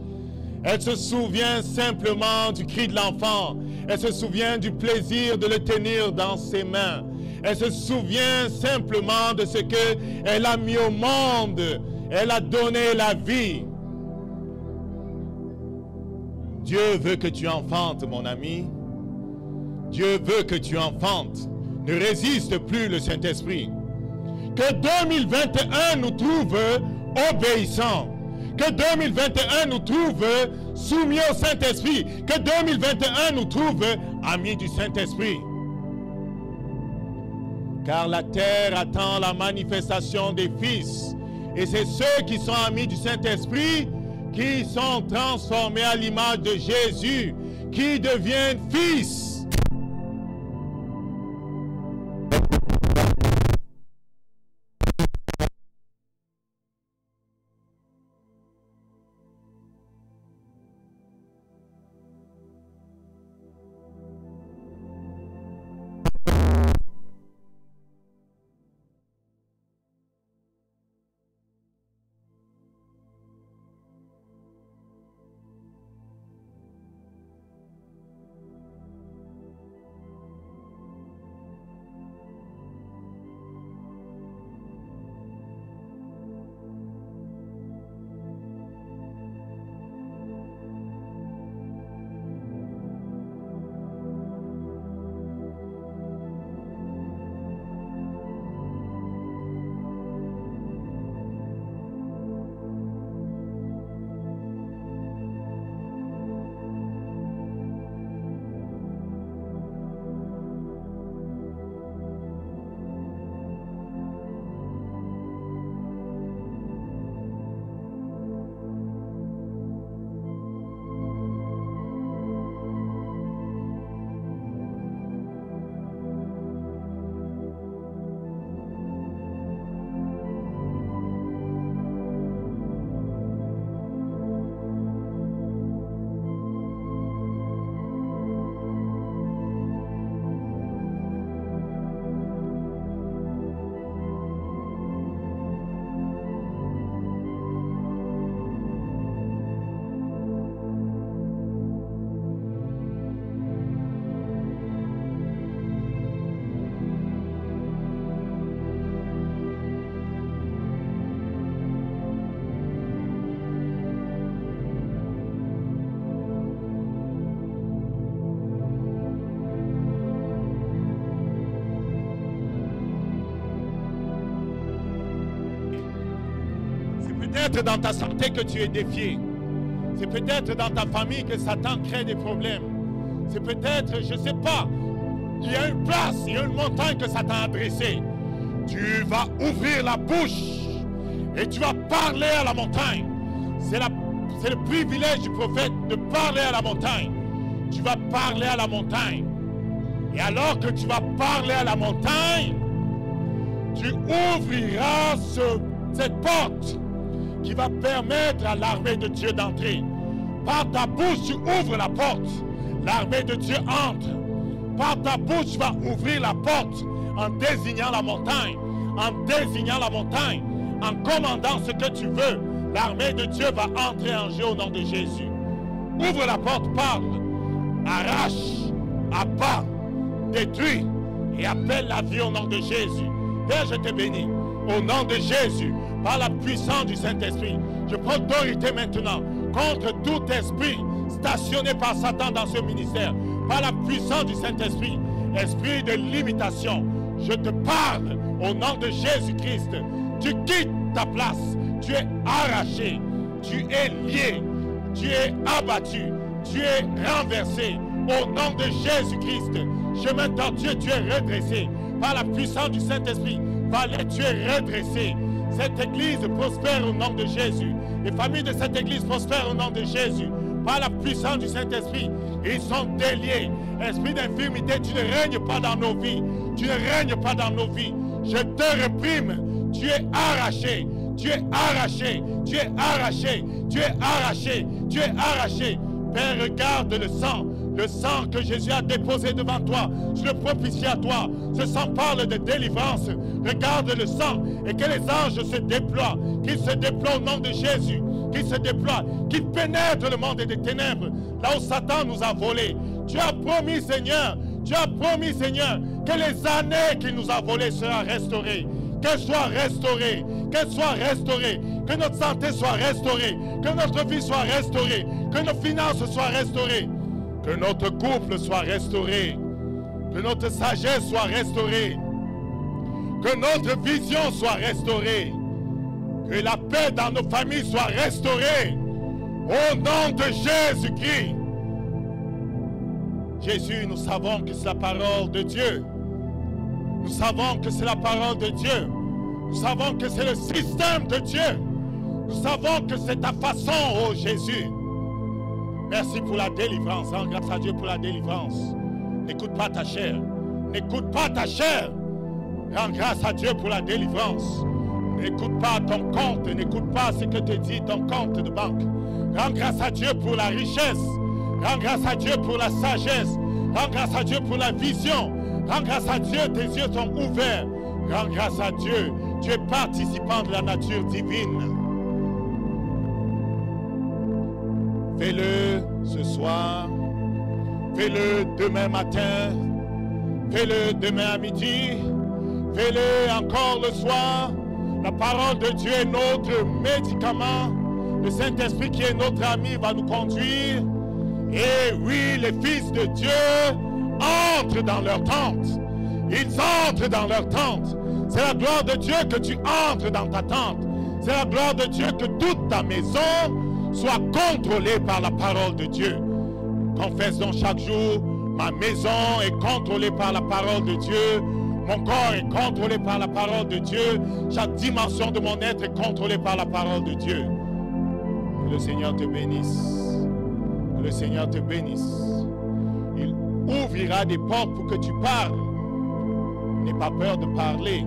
Elles se souviennent simplement du cri de l'enfant. Elles se souviennent du plaisir de le tenir dans ses mains. Elles se souviennent simplement de ce qu'elle a mis au monde. Elle a donné la vie. Dieu veut que tu enfantes, mon ami. Dieu veut que tu enfantes. Ne résiste plus le Saint-Esprit. Que 2021 nous trouve obéissants. Que 2021 nous trouve soumis au Saint-Esprit. Que 2021 nous trouve amis du Saint-Esprit. Car la terre attend la manifestation des fils. Et c'est ceux qui sont amis du Saint-Esprit qui sont transformés à l'image de Jésus, qui deviennent fils. Peut-être dans ta santé que tu es défié. C'est peut-être dans ta famille que Satan crée des problèmes. C'est peut-être, je ne sais pas, il y a une place, il y a une montagne que Satan a dressée. Tu vas ouvrir la bouche et tu vas parler à la montagne. C'est le privilège du prophète de parler à la montagne. Tu vas parler à la montagne. Et alors que tu vas parler à la montagne, tu ouvriras cette porte qui va permettre à l'armée de Dieu d'entrer. Par ta bouche, tu ouvres la porte. L'armée de Dieu entre. Par ta bouche, tu vas ouvrir la porte en désignant la montagne. En désignant la montagne. En commandant ce que tu veux. L'armée de Dieu va entrer en jeu au nom de Jésus. Ouvre la porte, parle. Arrache, abat, détruit et appelle la vie au nom de Jésus. Père, je te bénis. Au nom de Jésus, par la puissance du Saint-Esprit. Je prends autorité maintenant contre tout esprit stationné par Satan dans ce ministère, par la puissance du Saint-Esprit. Esprit de limitation, je te parle au nom de Jésus-Christ. Tu quittes ta place, tu es arraché, tu es lié, tu es abattu, tu es renversé au nom de Jésus-Christ. Chemin tortueux, tu es redressé par la puissance du Saint-Esprit. Valet, tu es redressé. Cette église prospère au nom de Jésus. Les familles de cette église prospèrent au nom de Jésus. Par la puissance du Saint-Esprit, ils sont déliés. Esprit d'infirmité, tu ne règnes pas dans nos vies. Tu ne règnes pas dans nos vies. Je te réprime. Tu es arraché. Tu es arraché. Tu es arraché. Tu es arraché. Tu es arraché. Père, regarde le sang que Jésus a déposé devant toi. Je le prophétie à toi. Ce sang parle de délivrance. Regarde le sang et que les anges se déploient. Qu'ils se déploient au nom de Jésus. Qu'ils se déploient. Qu'ils pénètrent le monde des ténèbres. Là où Satan nous a volés. Tu as promis, Seigneur. Tu as promis, Seigneur, que les années qu'il nous a volées seront restaurées. Qu'elles soient restaurées. Qu'elles soient restaurées. Que notre santé soit restaurée. Que notre vie soit restaurée. Que nos finances soient restaurées. Que notre couple soit restauré. Que notre sagesse soit restaurée. Que notre vision soit restaurée. Que la paix dans nos familles soit restaurée. Au nom de Jésus-Christ. Jésus, nous savons que c'est la parole de Dieu. Nous savons que c'est la parole de Dieu. Nous savons que c'est le système de Dieu. Nous savons que c'est ta façon, oh Jésus. Merci pour la délivrance. Rends grâce à Dieu pour la délivrance. N'écoute pas ta chair. N'écoute pas ta chair. Rends grâce à Dieu pour la délivrance. N'écoute pas ton compte. N'écoute pas ce que te dit ton compte de banque. Rends grâce à Dieu pour la richesse. Rends grâce à Dieu pour la sagesse. Rends grâce à Dieu pour la vision. Rends grâce à Dieu, tes yeux sont ouverts. Rends grâce à Dieu. Tu es participant de la nature divine. Fais-le ce soir. Fais-le demain matin. Fais-le demain à midi. Fais-le encore le soir. La parole de Dieu est notre médicament. Le Saint-Esprit qui est notre ami va nous conduire. Et oui, les fils de Dieu entrent dans leur tente. Ils entrent dans leur tente. C'est la gloire de Dieu que tu entres dans ta tente. C'est la gloire de Dieu que toute ta maison soit contrôlée par la parole de Dieu. Confesse donc chaque jour, ma maison est contrôlée par la parole de Dieu. Mon corps est contrôlé par la parole de Dieu. Chaque dimension de mon être est contrôlée par la parole de Dieu. Que le Seigneur te bénisse. Que le Seigneur te bénisse. Il ouvrira des portes pour que tu parles. N'aie pas peur de parler.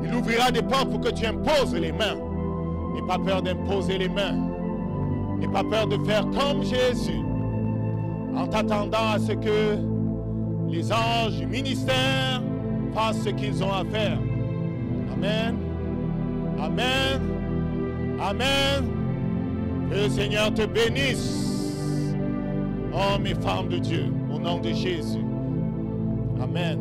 Il ouvrira des portes pour que tu imposes les mains. N'aie pas peur d'imposer les mains. N'aie pas peur de faire comme Jésus. En t'attendant à ce que les anges du ministère fassent ce qu'ils ont à faire. Amen. Amen. Amen. Que le Seigneur te bénisse. Hommes et femmes de Dieu, au nom de Jésus. Amen.